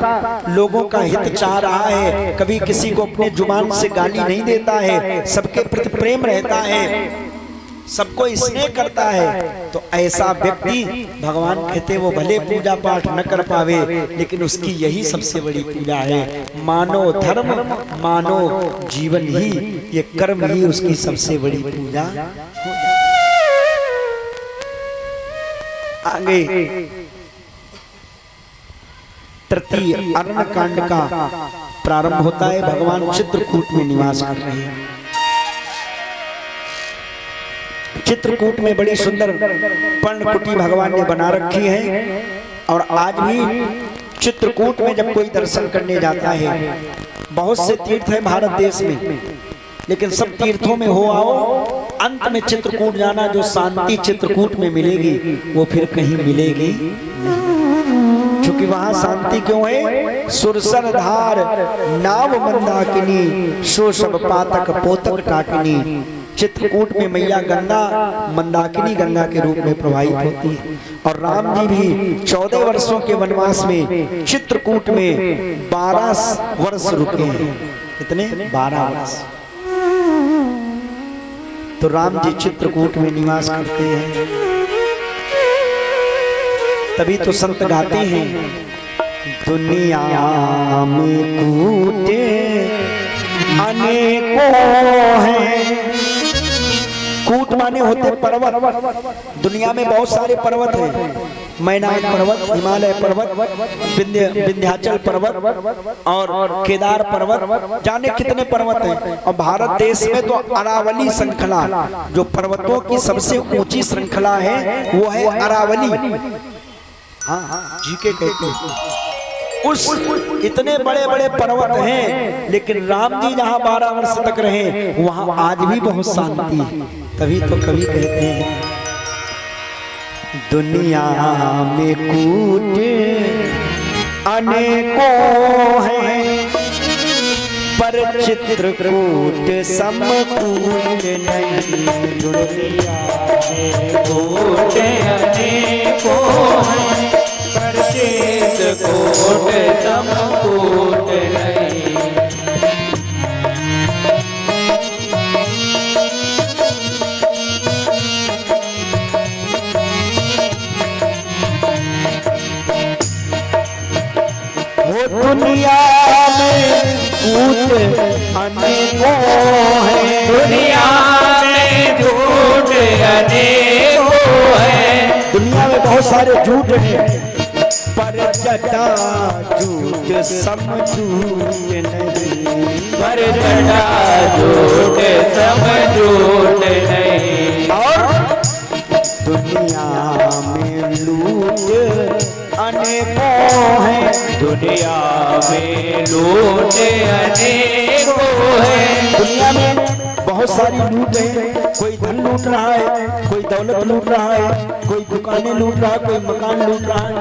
लोगों का हित चाह रहा है, कभी किसी को अपने जुबान से गाली नहीं देता है, सबके प्रति प्रेम रहता है, सबको स्नेह करता है, तो ऐसा व्यक्ति भगवान कहते वो भले पूजा पाठ न कर पावे, लेकिन उसकी यही सबसे बड़ी पूजा है। मानो धर्म, मानो जीवन ही, ये कर्म ही उसकी सबसे बड़ी पूजा हो जाए। आगे तृतीय अरण्य कांड का प्रारंभ होता है। भगवान चित्रकूट में निवास कर रहे हैं। चित्रकूट में बड़ी सुंदर पर्णकुटी भगवान ने बना रखी है, और आज भी चित्रकूट में जब कोई दर्शन करने जाता है, बहुत से तीर्थ है भारत देश में, लेकिन सब तीर्थों में हो आओ, अंत में चित्रकूट जाना, जो शांति चित्रकूट में मिलेगी वो फिर कहीं मिलेगी नहीं। क्योंकि वहां शांति क्यों है? सुरसर धार नाव मंदाकिनी, सो सब पातक पोतक टाकिनी। चित्रकूट में मैया गंगा मंदाकिनी गंगा के रूप में प्रवाहित होती है, और राम जी भी 14 वर्षों के वनवास में चित्रकूट में 12 वर्ष रुके हैं। कितने? 12 वर्ष। तो राम जी चित्रकूट में निवास करते हैं। तभी तो संत गाते हैं, दुनिया में कूटे अनेकों हैं। कूट माने होते पर्वत। दुनिया में बहुत सारे पर्वत हैं, मैनाक पर्वत, हिमालय पर्वत, विंध्याचल पर्वत और केदार पर्वत, जाने कितने पर्वत हैं। और भारत देश में तो अरावली श्रृंखला, जो पर्वतों की सबसे ऊंची श्रृंखला है वो है अरावली। हाँ, जीके कहते हैं। उस इतने बड़े बड़े पर्वत हैं, लेकिन राम जी जहाँ 12 वर्ष तक रहे वहां आज भी बहुत शांति है। तभी तो कवि कहते हैं, दुनिया में कूट अनेकों हैं, पर चित्रकूट समकूट नहीं। दुनिया में कूट अनेकों हैं, पर चित्रकूट समकूट नहीं। हैं। दुनिया में झूठ अनेकों हैं। दुनिया में बहुत सारे झूठ हैं, पर जटा झूठ सम झूठ नहीं। पर जटा झूठ सम झूठ नहीं। और दुनिया में लूट अनेकों हैं। दुनिया में लूट अनेकों हैं। दुनिया में बहुत सारी लूट है, कोई धन लूट रहा है, कोई दौलत लूट रहा है, कोई दुकानें लूट रहा है, कोई मकान लूट रहा है,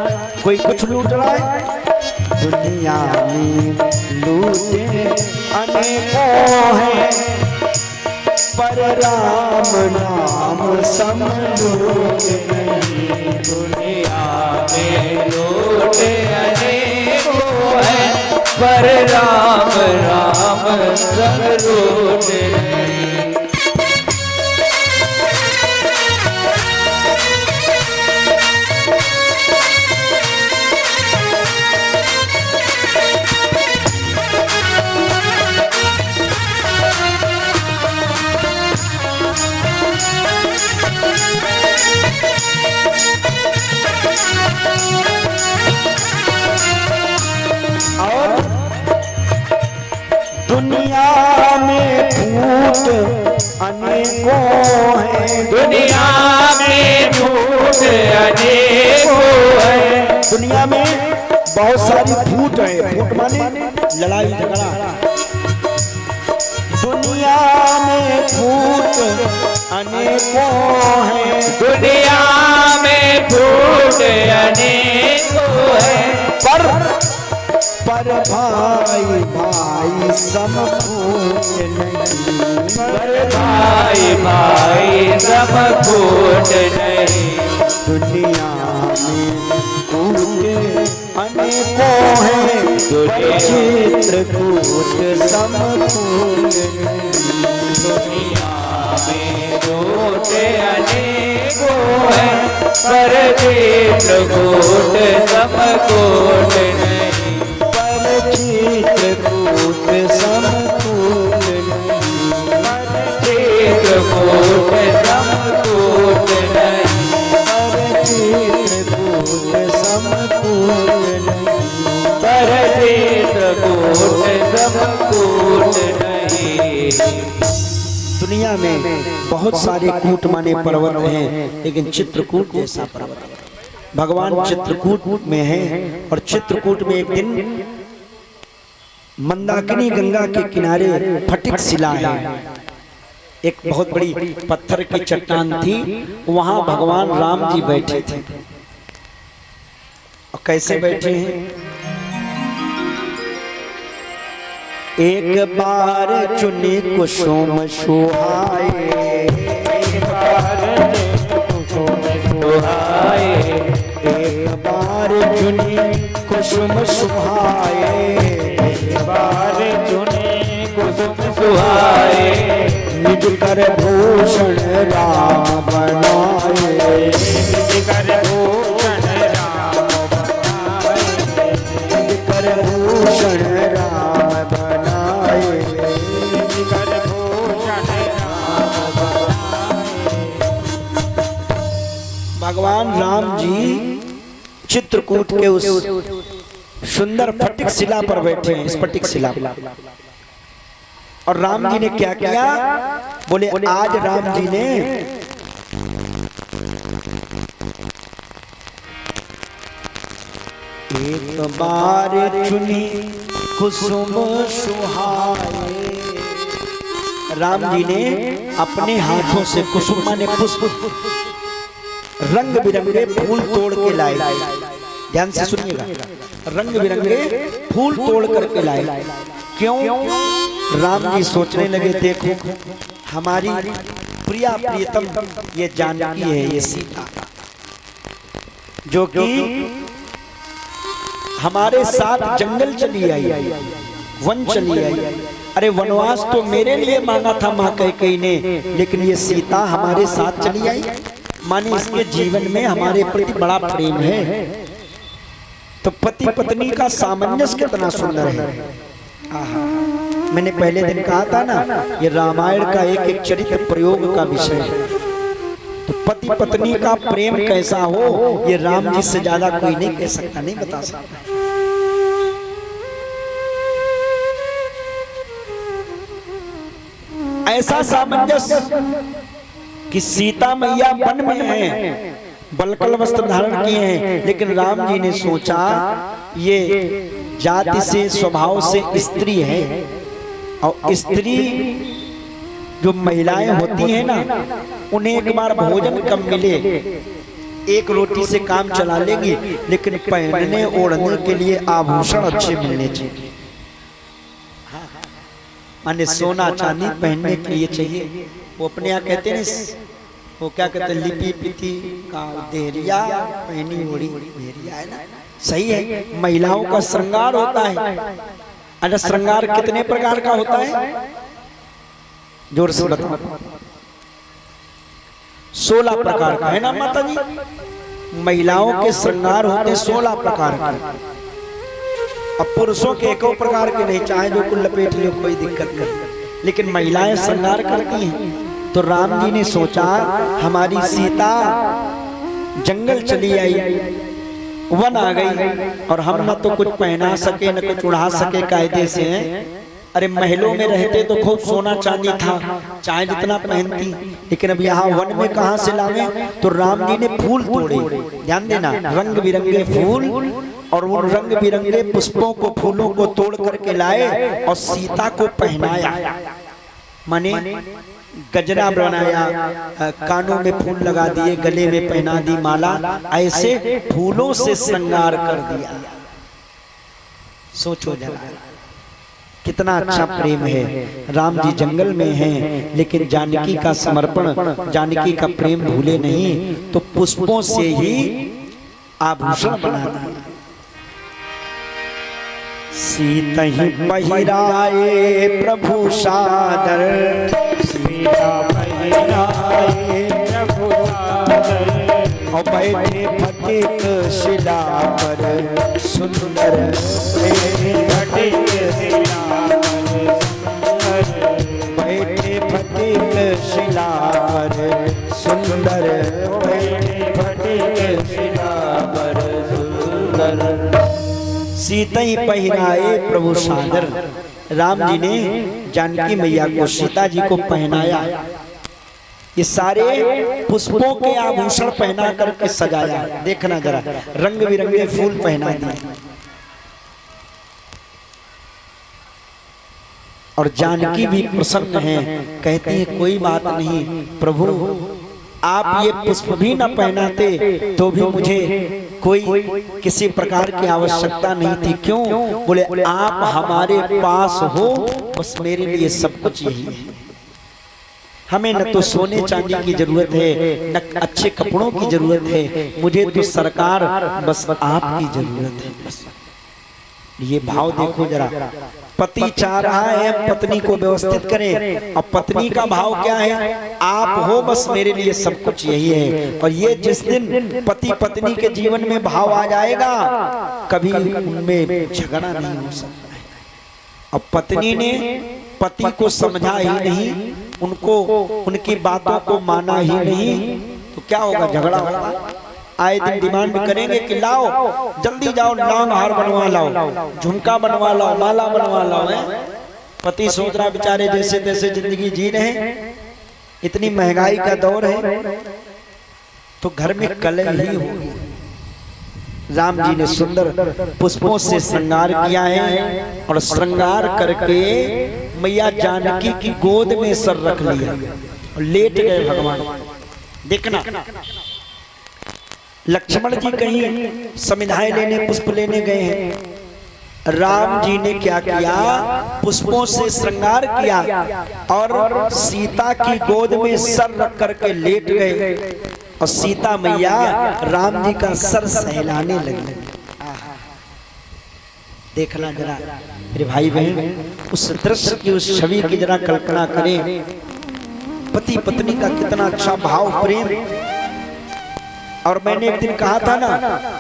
कोई कुछ लूट रहा है। दुनिया में लूट अनेकों हैं, पर राम नाम सम लूट नहीं। दुनिया में लूट अनेकों हैं, पर राम राम सम लूट नहीं। और दुनिया में फूट अनेकों हैं। दुनिया में झूठ अनेकों हैं। दुनिया में बहुत सारी फूट है, फूट माने लड़ाई झगड़ा। दुनिया में फूट अनेकों हैं। दुनिया में झूठ अनेकों हैं। पर भाई भाई सम फूट नहीं। पर भाई भाई सम फूट नहीं। दुनिया में फूट अनेकों हैं। चित्रकूट सम फूट नहीं। दुनिया में झूठ अनेकों हैं, पर चित्रकूट सम कूट नहीं। चित्रकूट सम फूट नहीं। चित्रकूट सम कूट नहीं। चित्रकूट सम फूट नहीं। पर चित्रकूट सम कूट नहीं। दुनिया में बहुत सारे कूट माने पर्वत हैं, लेकिन चित्रकूट जैसा पर्वत भगवान चित्रकूट में है। और चित्रकूट में एक दिन मंदाकिनी गंगा के किनारे फटिक शिला है, एक बहुत बड़ी पत्थर की चट्टान थी, वहां भगवान राम जी बैठे थे। और कैसे बैठे हैं? एक बार चुनी कुसुम सुहाए। एक बार कुसुम सुहाए। एक बार चुनी कुसुम सुहाए। एक बार चुनी कुसुम सुहाए। निज कर भूषण राम बनाए। निज कर भूषण राम बनाए। निज कर भूषण राम बनाए। निज कर भूषण राम बनाए। भगवान राम जी चित्रकूट के उस सुंदर फटिक शिला पर बैठे हैं, स्फटिक शिला। और राम जी ने क्या किया? बोले आज राम जी ने एक बार चुनी कुसुम सुहाए। राम जी ने अपने हाथों से कुसुम माने पुष्प रंग बिरंगे फूल तोड़ के लाए। ध्यान से सुनिएगा, रंग बिरंगे फूल तोड़ करके लाए। क्यों? राम जी सोचने लगे, देखो हमारी प्रिया प्रियतम ये जानकी है, ये सीता, जो कि हमारे साथ जंगल चली आई, वन चली आई। अरे वनवास तो मेरे लिए मांगा था माँ कैकेयी ने, लेकिन ये सीता हमारे साथ चली आई, माने इसके जीवन में हमारे प्रति बड़ा प्रेम है। तो पति पत्नी का सामंजस्य कितना सुंदर है। आहा। मैंने पहले दिन कहा था ना, ये रामायण का एक एक चरित्र प्रयोग का विषय है। तो पति पत्नी का प्रेम कैसा हो, ये राम जी से ज्यादा कोई नहीं कह सकता, नहीं बता सकता। ऐसा सामंजस्य कि सीता मैया वन में है, बलकल वस्त्र धारण किए हैं, लेकिन राम जी ने सोचा ये जाति से स्वभाव से स्त्री है, और स्त्री जो महिलाएं होती हैं ना, उन्हें एक बार भोजन कम मिले, एक रोटी से काम चला लेंगी, लेकिन पहनने ओढ़ने के लिए आभूषण अच्छे मिलने चाहिए। माने सोना चांदी पहनने के लिए चाहिए। वो अपने यहाँ कहते हैं, वो क्या कहते हैं, लिपि पिति का देहरिया पहनी ओढ़ी देहरिया, है ना, सही है। महिलाओं का श्रृंगार होता है। अरे श्रृंगार कितने प्रकार का होता है, जोर से बताओ। 16 प्रकार का है ना माता जी। महिलाओं के श्रृंगार होते 16 प्रकार के, अब पुरुषों के एको प्रकार के नहीं, चाहे जो कुल लपेट लो कोई दिक्कत नहीं, लेकिन महिलाएं श्रृंगार करती हैं। तो राम जी ने सोचा हमारी सीता जंगल चली आई, वन आ गई, और हम न तो कुछ पहना सके न कुछ उड़ा सके कायदे से। अरे महलों में रहते तो खूब सोना चांदी था, चाहे जितना पहनती, लेकिन अब यहाँ वन में कहाँ से लावे। तो राम जी ने फूल तोड़े, ध्यान देना, रंग बिरंगे फूल, और उन रंग बिरंगे पुष्पों को, फूलों को तोड़ करके लाए और सीता को पहनाया। माने गजरा बनाया, कानों में फूल लगा दिए, गले में पहना दी माला, ऐसे फूलों से श्रृंगार कर दिया। सोचो जरा कितना अच्छा प्रेम है। राम जी जंगल में हैं, लेकिन जानकी का समर्पण, जानकी का प्रेम भूले नहीं, तो पुष्पों से ही आभूषण बना दिया। सीतहि पहिराए प्रभु सादर, सीता पहिराए प्रभु सादर, और बैठे फटिक शिला पर सुंदर, फटिक शिला पर सुंदर, बैठे फटिक शिला पर सुंदर, बैठे फटिक शिला पर सुंदर। सीतहि पहिराए प्रभु सादर, राम जी ने जानकी मैया को, सीता जी को पहनाया। ये सारे पुष्पों के आभूषण पहना करके सजाया। देखना जरा, रंग बिरंगे फूल पहना दिए। और जानकी भी प्रसन्न है, कहती है कोई बात नहीं प्रभु, आप ये पुष्प भी न पहनाते तो भी मुझे कोई किसी प्रकार की आवश्यकता नहीं थी। क्यों? बोले आप हमारे पास हो, बस मेरे लिए सब कुछ यही है। हमें न तो सोने चांदी की जरूरत है, न अच्छे कपड़ों की जरूरत है, मुझे तो सरकार बस आपकी जरूरत है। बस ये भाव देखो जरा, पति चाह रहा है पत्नी को व्यवस्थित करें, और पत्नी का भाव क्या है, आप हो बस मेरे लिए सब कुछ यही है। और ये जिस दिन पति पत्नी के जीवन में भाव आ जाएगा, कभी उनमें झगड़ा नहीं हो सकता है। और पत्नी ने पति को समझा ही नहीं, उनको उनकी बातों को माना ही नहीं, तो क्या होगा, झगड़ा होगा। आए दिन डिमांड करेंगे कि लाओ जल्दी जाओ, लाओ हार बनवा लाओ, झुमका बनवा लाओ, माला बनवा लाओ। है पति सोच रहा बेचारे जैसे तैसे जिंदगी जी रहे हैं, इतनी महंगाई का दौर है, तो घर में कलह ही होगी। राम जी ने सुंदर पुष्पों से श्रृंगार किया है, और श्रृंगार करके मैया जानकी की गोद में सर रख लिया और लेट गए भगवान। देखना, लक्ष्मण जी कहीं समिधाएं लेने, पुष्प लेने गए हैं, राम जी ने क्या किया, पुष्पों से श्रृंगार किया और सीता की गोद में सर रख करके लेट गए, और सीता मैया राम जी का सर सहलाने लगी। देखना जरा मेरे भाई बहन, उस दृश्य की, उस छवि की जरा कल्पना करें। पति पत्नी का कितना अच्छा भाव प्रेम। और मैंने एक दिन कहा था ना,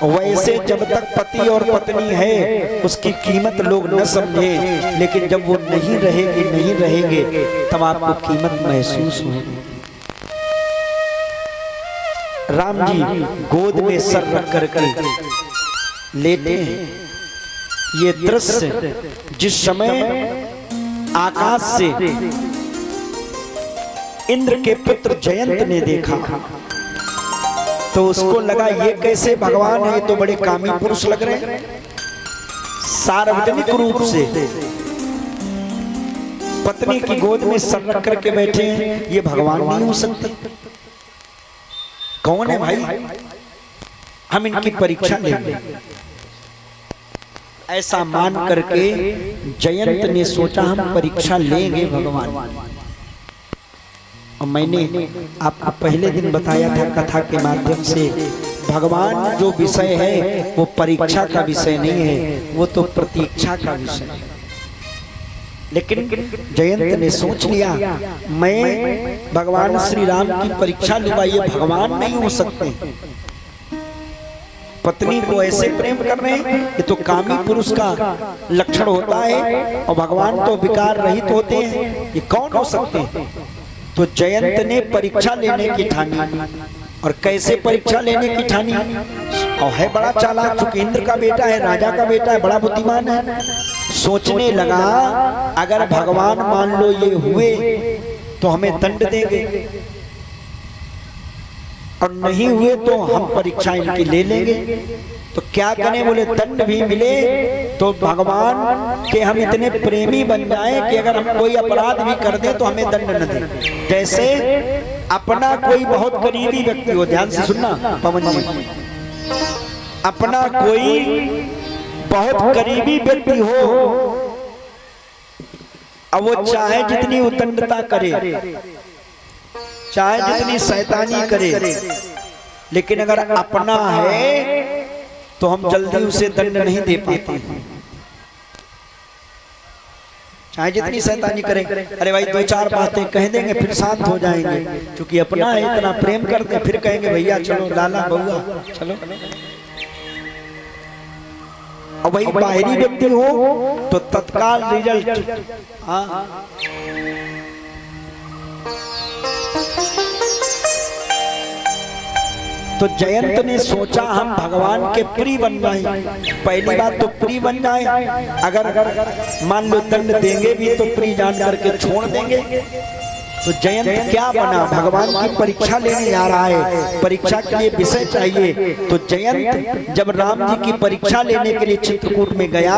वैसे जब तक पति और पत्नी है उसकी कीमत लोग न समझे, लेकिन जब वो नहीं रहेंगे तब आपको कीमत महसूस होगी। राम जी गोद में सर रख करके लेटे हैं। ये दृश्य जिस समय आकाश से इंद्र के पुत्र जयंत ने देखा तो उसको लगा ये कैसे भगवान है, ये तो बड़े कामी पुरुष लग रहे हैं। सार्वजनिक रूप से पत्नी की गोद में सर रख करके बैठे हैं, ये भगवान नहीं हो सकते। कौन है भाई, हम इनकी परीक्षा लेंगे। ऐसा मान करके जयंत ने सोचा हम परीक्षा लेंगे भगवान। और मैंने आपको पहले दिन बताया था कथा के माध्यम से, भगवान जो विषय है वो परीक्षा का विषय नहीं है, वो तो प्रतीक्षा का विषय है। लेकिन जयंत ने सोच लिया मैं भगवान श्री राम की परीक्षा लूंगा, ये भगवान नहीं हो सकते। पत्नी को ऐसे प्रेम कर रहे हैं, ये तो कामी पुरुष का लक्षण होता है, और भगवान तो विकार रहित होते हैं, ये कौन हो सकते हैं। तो जयंत ने परीक्षा लेने की ठानी। और कैसे परीक्षा लेने की ठानी, और है बड़ा चालाक, चूंकि इंद्र का बेटा है, राजा का बेटा है, बड़ा बुद्धिमान है। सोचने लगा अगर भगवान मान लो ये हुए तो हमें दंड देंगे, और नहीं हुए तो हम परीक्षा इनकी ले लेंगे। तो क्या करें, बोले दंड भी मिले तो भगवान के हम इतने प्रेमी बन जाएं कि अगर हम कोई अपराध भी कर दें तो हमें दंड न दें। जैसे अपना कोई बहुत करीबी व्यक्ति हो, ध्यान से सुनना पवन जी, अपना कोई बहुत करीबी व्यक्ति हो, अब वो चाहे जितनी उद्दंडता करे, चाहे जितनी शैतानी करे, लेकिन अगर अपना है तो हम जल्दी उसे दंड नहीं दे पाते। चाहे जितनी शैतानी करें, अरे भाई दो चार बातें कह देंगे फिर शांत हो जाएंगे, क्योंकि अपना है, इतना प्रेम करते फिर कहेंगे भैया चलो लाला बउआ चलो। और वही बाहरी व्यक्ति हो तो तत्काल रिजल्ट। तो जयंत ने सोचा हम भगवान के प्रिय बन जाएं। पहली बात तो प्रिय बन जाएं, अगर मान लो दंड देंगे भी तो प्रिय जान करके छोड़ देंगे। तो जयंत क्या बना, भगवान की परीक्षा लेने जा रहा है, परीक्षा के लिए विषय चाहिए। तो जयंत जब राम जी की परीक्षा लेने के लिए चित्रकूट में गया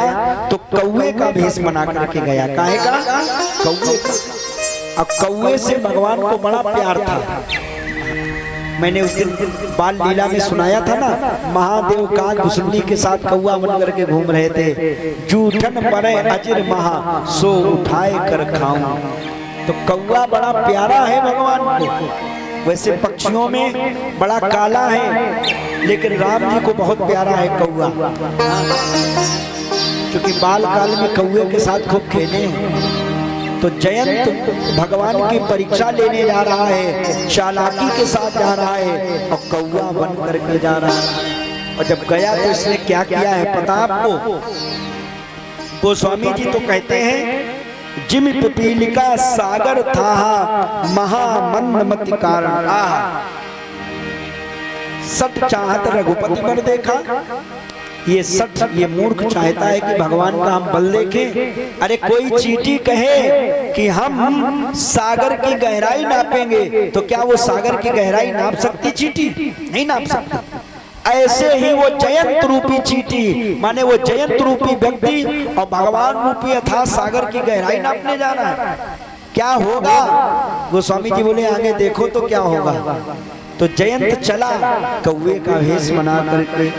तो कौवे का भेष बना करके गया। काहे का, कौवे का। अब कौवे से भगवान को बड़ा प्यार था। मैंने उस दिन बाल लीला में सुनाया था ना, महादेव का घुसुंडी के साथ कौवा बन करके घूम रहे थे। जूठन परे अजिर महा सो उठाए कर खाऊं। तो कौवा बड़ा प्यारा है भगवान को। वैसे पक्षियों में बड़ा काला है, लेकिन राम जी को बहुत प्यारा है कौवा, क्योंकि बाल काल में कौवे के साथ खूब खेले हैं। तो जयंत भगवान की परीक्षा लेने जा रहा है, चालाकी के साथ जा रहा है और कौवा बन करके जा रहा है। और जब गया तो इसने क्या किया है पता आपको? गोस्वामी जी तो कहते हैं जिम पिपीलिका सागर था महामंद मति कारण सत चाहत रघुपति पर देखा। ये सच, ये मूर्ख चाहता है कि भगवान का हम बल देखें। अरे कोई चींटी कहे कि हम सागर की गहराई नापेंगे, तो क्या वो सागर की गहराई नाप सकती चींटी? नहीं नाप सकती। ऐसे ही वो जयंत रूपी चींटी, माने वो जयंत रूपी व्यक्ति और भगवान रूपी अथाह सागर की गहराई नापने जा रहा है। क्या होगा? गोस्वामी जी बोले आगे देखो तो क्या होगा। तो जयंत चला कौवे का भेष बना करके,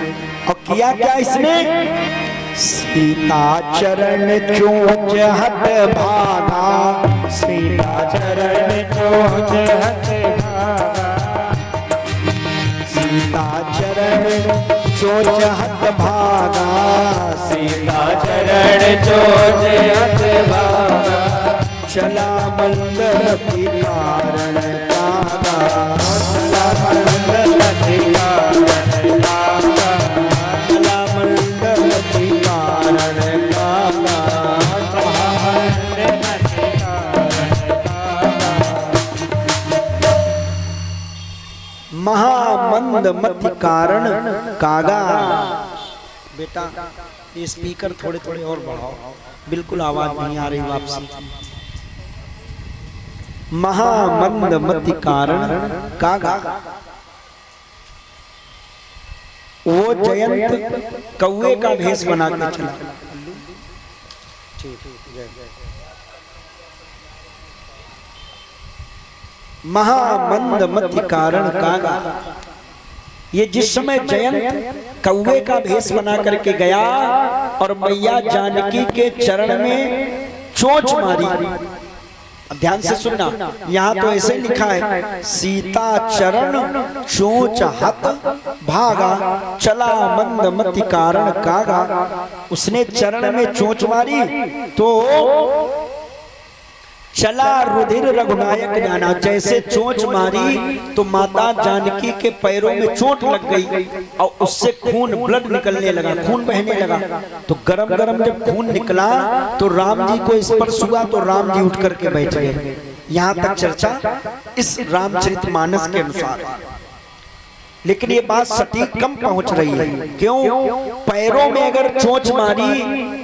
और किया क्या इसने? सीता चरण चोच हट भागा, सीता चरण चोच हट भागा, सीता चरण चोच हट भागा, सीता चरण चोच हट भागा, चला मंद की कारण त्यागा, चला मंद की कारण महामंद मति कारण कागा। बेटा ये स्पीकर थोड़े थोड़े और बढ़ाओ, बिल्कुल आवाज नहीं आ रही वापसी। महामंद मति कारण कागा, वो जयंत कौवे का भेष बना के चला। महामंद मति कारण कागा, ये जिस समय जयंत कौवे का भेष बना करके गया और मैया जानकी के चरण में चोंच मारी। अब ध्यान से सुनना, यहाँ तो ऐसे लिखा है सीता चरण चोंच हत भागा, चला मंद मति कारण कागा। उसने चरण में चोंच मारी तो चला रुधिर रघुनायक जाना। जैसे चोंच मारी तो माता जानकी के पैरों में चोट लग गई और उससे खून ब्लड निकलने लगा, खून बहने लगा। तो गरम गरम जब खून निकला तो राम जी को स्पर्श हुआ तो राम जी उठ करके बैठ गए। यहाँ तक चर्चा इस रामचरितमानस के अनुसार, लेकिन ये बात सटीक कम पहुंच रही है। क्यों? पैरों में अगर चोंच मारी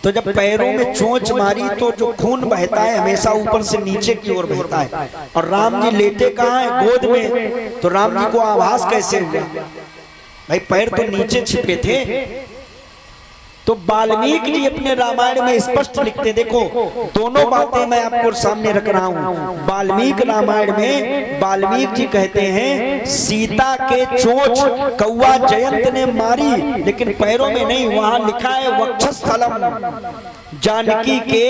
तो जब पैरों में चोंच मारी तो जो खून बहता है हमेशा ऊपर से नीचे की ओर बहता है। और राम जी लेटे कहाँ है? गोद में। तो राम जी को आभास कैसे हुआ? भाई पैर तो नीचे छिपे थे। तो वाल्मीकि जी अपने रामायण में स्पष्ट लिखते, देखो दोनों बातें मैं आपको सामने रख रहा हूं। वाल्मीकि रामायण में वाल्मीकि जी कहते हैं सीता के चोंच कौवा जयंत ने मारी, लेकिन पैरों में नहीं। वहां लिखा है वक्षस्थलम, जानकी के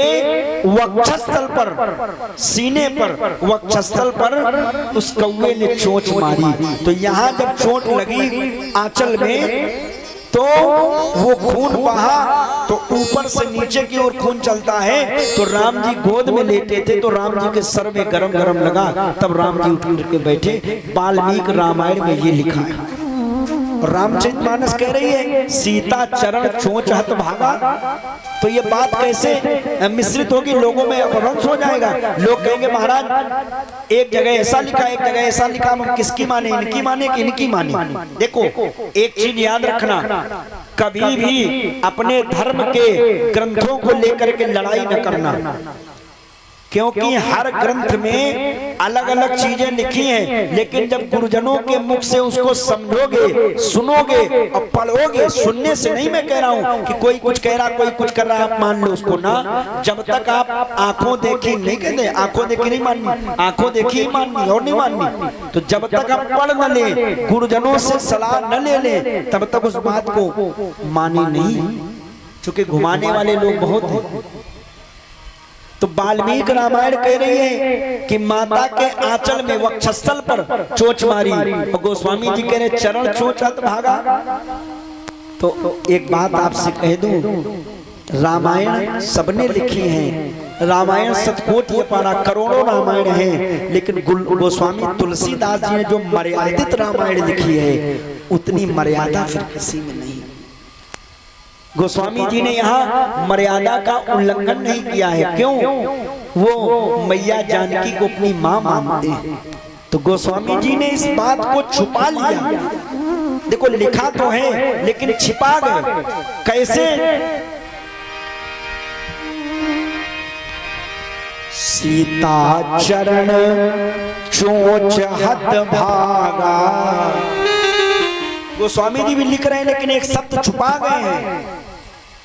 वक्षस्थल पर, सीने पर, वक्षस्थल पर उस कौवे ने चोंच मारी। तो यहाँ जब चोट लगी आंचल में तो वो खून बहा, तो ऊपर से नीचे की ओर खून चलता है। तो राम जी गोद में लेटे थे तो राम जी के सर में गरम गरम लगा, तब राम जी उठ के बैठे। वाल्मीकि रामायण में ये लिखा है। रामचरितमानस कह रही है सीता चरण चोंच हत भागा। तो ये बात कैसे मिश्रित होगी, लोगों में अपभ्रंश हो जाएगा। लोग कहेंगे महाराज एक जगह ऐसा लिखा, एक जगह ऐसा लिखा, हम किसकी माने, इनकी माने कि इनकी माने? देखो एक चीज याद रखना, कभी भी अपने धर्म के ग्रंथों को लेकर के लड़ाई न करना, क्योंकि हर ग्रंथ में अलग अलग चीजें लिखी हैं। लेकिन जब गुरुजनों के मुख से उसको समझोगे, सुनोगे और पढ़ोगे, सुनने से नहीं मैं कह रहा हूं कि कोई कुछ कह रहा कोई कुछ कर रहा आप मान लो उसको ना। जब तक आप आंखों देखी नहीं कहते, आंखों देखी नहीं माननी, आंखों देखी ही माननी और नहीं माननी। तो जब तक आप पढ़ न ले, गुरुजनों से सलाह न ले ले, तब तक उस बात को मानी नहीं, क्योंकि घुमाने वाले लोग बहुत हैं। तो वाल्मीकि रामायण कह रही है कि माता के आंचल में वक्षस्थल पर चोंच मारी, और गोस्वामी जी कह रहे चरण चोंच हत भागा। तो एक बात आपसे कह दूं, रामायण सबने लिखी है, रामायण शतकोटि अपारा करोड़ों रामायण है, लेकिन गोस्वामी तुलसीदास जी ने जो मर्यादित रामायण लिखी है उतनी मर्यादा फिर किसी में नहीं। गोस्वामी जी ने यहाँ मर्यादा का उल्लंघन नहीं किया है। क्यों? वो मैया जानकी को अपनी माँ मानते हैं। तो गोस्वामी जी ने इस बात को छुपा लिया। देखो लिखा तो है लेकिन छिपा गए। कैसे? सीता चरण चोंच हत भागा। गोस्वामी जी भी लिख रहे हैं लेकिन एक शब्द छुपा गए हैं।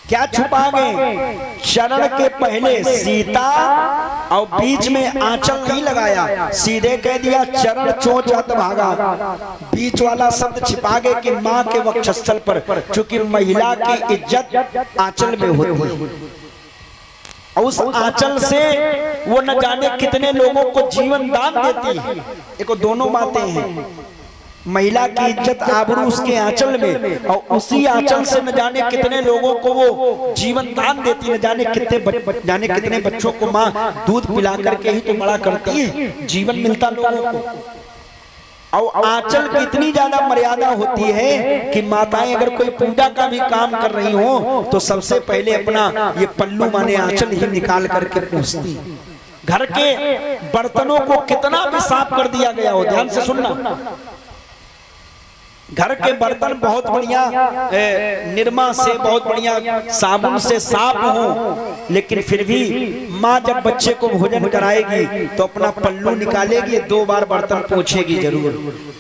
क्या छुपा गए? चरण के पहले सीता और बीच में आंचल नहीं लगाया, सीधे कह दिया चरण चोंच हत भागा। बीच वाला शब्द छिपा गए कि माँ के वक्षस्थल पर, क्योंकि महिला की इज्जत आंचल में होती है। और उस आंचल से वो न जाने कितने लोगों को जीवन दान देती है। देखो दोनों बातें हैं, महिला की इज्जत आबरू उसके आंचल में, और उसी आंचल से न जाने कितने लोगों को वो जीवन दान देती, न जाने कितने बच्चों को माँ दूध पिला करके ही तो बड़ा करती है, जीवन मिलता लोगों को। और आंचल की इतनी ज्यादा मर्यादा होती है कि माताएं अगर कोई पूजा का भी काम कर रही हो तो सबसे पहले अपना ये पल्लू माने आंचल ही निकाल करके पूछती। घर के बर्तनों को कितना भी साफ कर दिया गया हो, ध्यान से सुनना, घर के बर्तन बहुत बढ़िया निरमा से, बहुत बढ़िया साबुन से साफ हो, लेकिन फिर भी माँ जब बच्चे को भोजन कराएगी तो अपना पल्लू निकालेगी, 2 बार बर्तन पोंछेगी जरूर,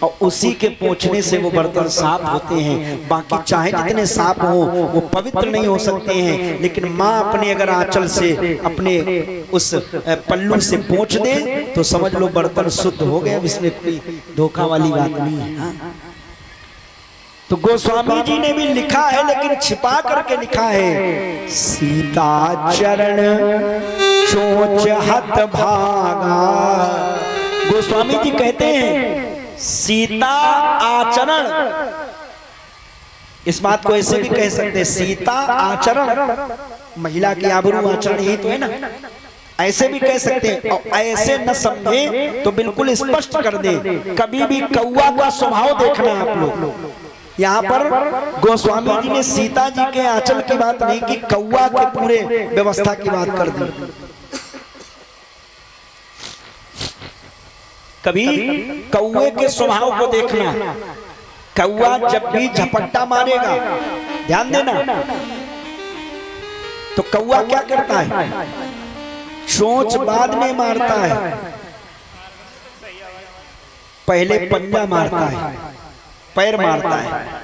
और उसी के पोंछने से वो बर्तन साफ होते हैं। बाकी चाहे जितने साफ हो वो पवित्र नहीं हो सकते हैं, लेकिन माँ अपने अगर आंचल से अपने उस पल्लू से पोंछ दे तो समझ लो बर्तन शुद्ध हो गए, इसमें कोई धोखा वाली बात नहीं है। तो गोस्वामी जी ने भी लिखा है, लेकिन छिपा करके लिखा है, सीता चरण चोंच हत भागा। गोस्वामी जी कहते हैं सीता आचरण, इस बात को ऐसे भी कह सकते हैं, सीता आचरण, महिला की आबरू आचरण ही तो है ना, ऐसे भी कह सकते हैं। और ऐसे न समझे तो बिल्कुल स्पष्ट कर दे, कभी भी कौआ का स्वभाव देखना आप लोग। यहाँ पर गोस्वामी जी ने सीता जी के आंचल की बात नहीं की, कौआ के पूरे व्यवस्था की बात कर दी। कभी कौए के स्वभाव को देखना, कौआ जब भी झपट्टा मारेगा, ध्यान देना, तो कौआ क्या करता है, चोंच बाद में मारता है, पहले पंजा मारता है, पैर मारता है।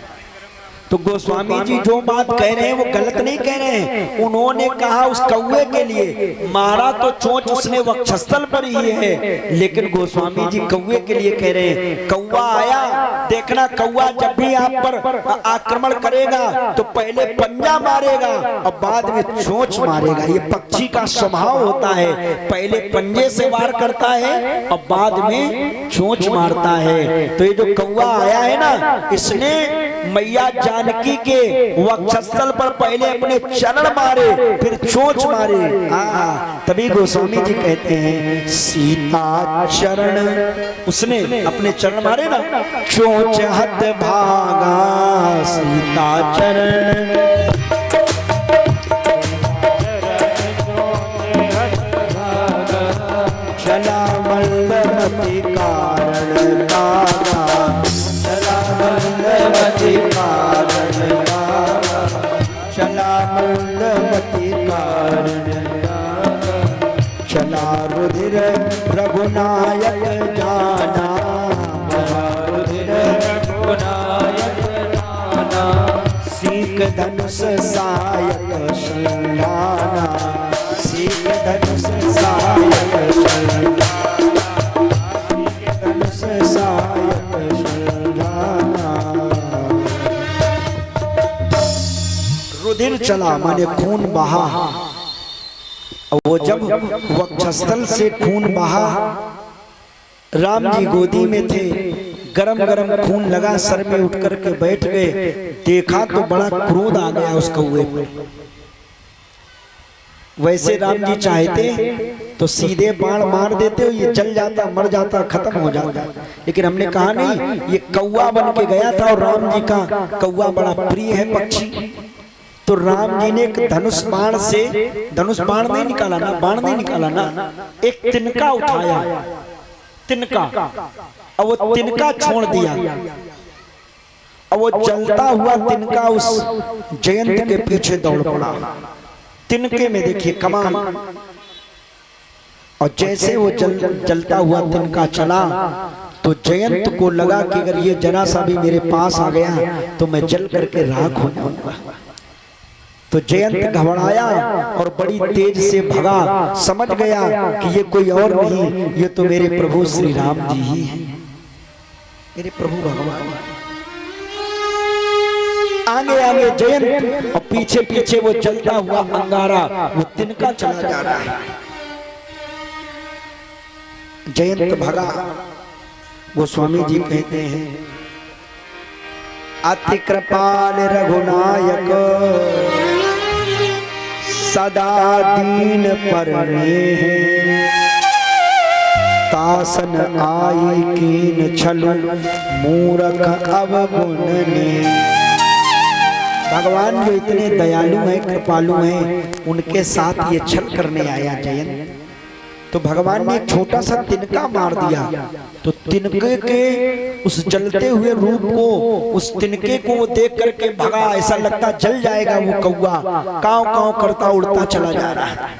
तो गोस्वामी जी जो बात कह रहे हैं वो गलत नहीं कह रहे हैं, उन्होंने कहा उस कौवे के लिए, मारा तो चोंच उसने वक्षस्थल पर ही है, लेकिन गोस्वामी जी कौवे के लिए कह रहे हैं। कौवा आया, देखना कौवा जब भी आप पर आक्रमण करेगा तो पहले पंजा मारेगा और बाद में चोंच मारेगा, ये पक्षी का स्वभाव होता है, पहले पंजे से वार करता है और बाद में चोंच मारता है। तो ये जो कौवा आया है ना, इसने मैया जानकी के वक्षस्थल पर पहले अपने चरण मारे, फिर चोंच मारे। तभी गोस्वामी जी कहते हैं सीता चरण, उसने अपने चरण मारे ना, चोंच हत भागा सीता चरण, चला मल्लमति कारण दागा, चला मल्लमति कारण दागा, चला मल्लमति कारण दागा, चला रुधिर रघुनायक जाना, रुधिर रघुनायक जाना, सीख धनुष सायक शंगाना, सीख धनुष सायक शंगाना, सीख धनुष सायक शंगाना। रुधिर चला माने खून बहा, वो जब वक्षस्थल से खून बहा, राम जी गोदी में थे, गरम गरम खून लगा, सर में उठ करके बैठ गए, देखा तो बड़ा क्रोध आ गया उस कौवे पर। वैसे राम जी चाहते तो सीधे बाण मार देते, ये जल जाता, मर जाता, खत्म हो जाता, लेकिन हमने कहा नहीं, ये कौवा बन के गया था और राम जी का कौवा बड़ा प्रिय है पक्षी। तो राम जी ने एक धनुष बाण से, धनुष बाण नहीं निकाला ना, बाण नहीं निकाला ना, एक तिनका उठाया, तिनका, और वो तिनका छोड़ दिया, और वो जलता हुआ तिनका उस जयंत के पीछे दौड़ पड़ा। तिनके में देखिए कमाल, और जैसे वो जलता हुआ तिनका चला तो जयंत को लगा कि अगर ये जरा सा भी मेरे पास आ गया तो मैं जल करके राख हो जाऊंगा। तो जयंत घबराया और बड़ी तेज से भगा, समझ गया कि ये कोई और नहीं, ये तो मेरे प्रभु श्री राम जी ही हैं, मेरे प्रभु भगवान। आगे आगे जयंत और पीछे पीछे वो जलता हुआ अंगारा, वो तिनका चला जा रहा है। जयंत भगा। गोस्वामी जी कहते हैं अति कृपाल रघुनायक सदा दीन परने, तासन आई कीन छलु मूरख अवगुण ने। भगवान जो इतने दयालु हैं, कृपालु हैं, उनके साथ ये छल करने आया जयंत। तो भगवान ने एक छोटा सा तिनका मार दिया, तो तिनके के उस जलते हुए रूप को, उस तिनके को वो देख करके भगा। ऐसा लगता जल जाएगा वो कौवा, काव काव करता उड़ता चला जा रहा है,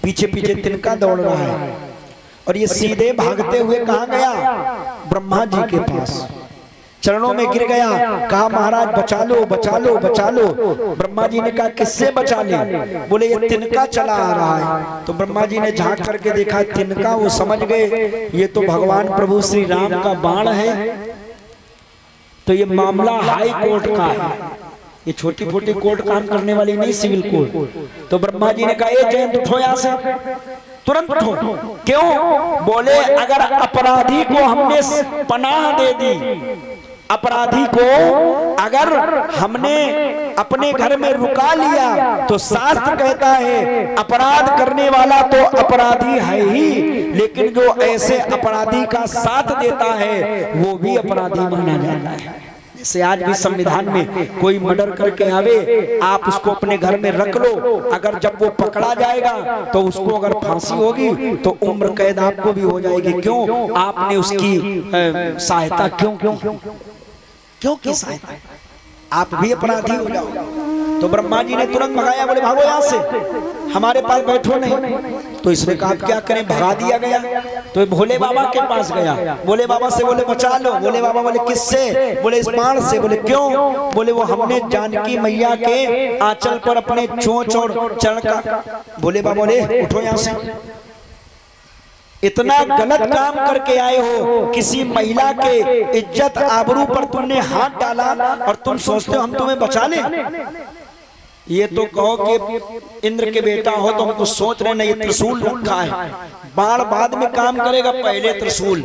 पीछे पीछे तिनका दौड़ रहा है। और ये सीधे भागते हुए कहाँ गया? ब्रह्मा जी के पास, चरणों में गिर गया, कहा महाराज बचा लो बचा लो बचा लो। ब्रह्मा जी ने कहा किससे बचा ले? बोले ये तिनका चला आ रहा है। तो ब्रह्मा जी ने झांक करके देखा तिनका, वो समझ गए ये तो भगवान प्रभु श्री राम का बाण है। तो ये मामला हाई कोर्ट का है, ये छोटी छोटी कोर्ट काम करने वाली नहीं, सिविल कोर्ट। तो ब्रह्मा जी ने कहा ए जयंत उठो यहाँ से, तुरंत उठो। क्यों? बोले अगर अपराधी को हमने पनाह दे दी, अपराधी को अगर हमने अपने घर में रुका लिया, तो शास्त्र कहता है अपराध करने वाला तो अपराधी है ही, लेकिन जो ऐसे अपराधी का साथ देता है वो भी अपराधी माना जाता है। जैसे आज भी संविधान में कोई मर्डर करके आवे, आप उसको अपने घर में रख लो, अगर जब वो पकड़ा जाएगा तो उसको अगर फांसी होगी तो उम्र कैद आपको भी हो जाएगी। क्यों? आपने उसकी सहायता क्यों की सहायता? आप भी अपराधी हो जाओ। तो ब्रह्मा जी ने तुरंत भगाया, बोले भागो यहाँ से, हमारे पास बैठो नहीं। तो इसने कहा क्या करें, भगा दिया गया। तो भोले बाबा के पास गया, भोले बाबा से बोले बचा लो। भोले बाबा बोले किससे? बोले इस बाण से। बोले क्यों? बोले वो हमने जानकी मैया के आंचल पर अपने चोंच और चरण का। भोले बाबा बोले उठो यहाँ से, इतना गलत काम करके आए हो, किसी महिला के इज्जत आबरू पर तुमने हाथ डाला और तुम सोचते हो हम तुम्हें बचा ले। ये तो कहो कि इंद्र के बेटा हो तो हमको सोच रहे नहीं, त्रिशूल रखा है, बाण बाद में काम करेगा, पहले त्रिशूल।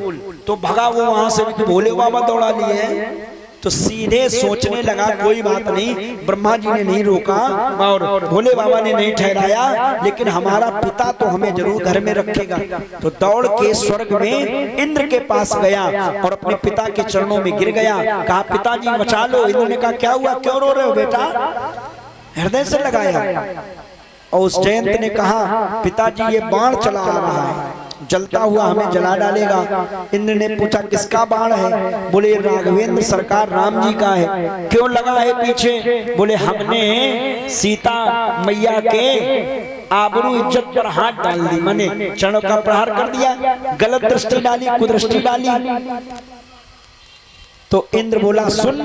तो भगा वो वहां से, भोले बाबा दौड़ा लिए। तो सीधे सोचने लगा कोई बात नहीं, ब्रह्मा जी ने नहीं रोका और भोले बाबा ने नहीं ठहराया, लेकिन हमारा पिता तो हमें जरूर घर में रखेगा। तो दौड़ के स्वर्ग में इंद्र के पास गया और अपने पिता के चरणों में गिर गया, कहा पिताजी बचा लो। इंद्र ने कहा क्या हुआ, क्यों रो रहे हो बेटा? हृदय से लगाया। और उस जयंत ने कहा पिताजी ये बाण चला आ रहा है, जलता हुआ हमें जला डालेगा। इंद्र ने पूछा किसका बाण है? बोले राघवेंद्र सरकार राम जी का है। क्यों लगा है पीछे? बोले हमने सीता मैया के आबरू इज्जत पर हाथ डाल दी, मैंने चरणों का प्रहार कर दिया, गलत दृष्टि डाली, कुदृष्टि डाली। तो इंद्र बोला सुन,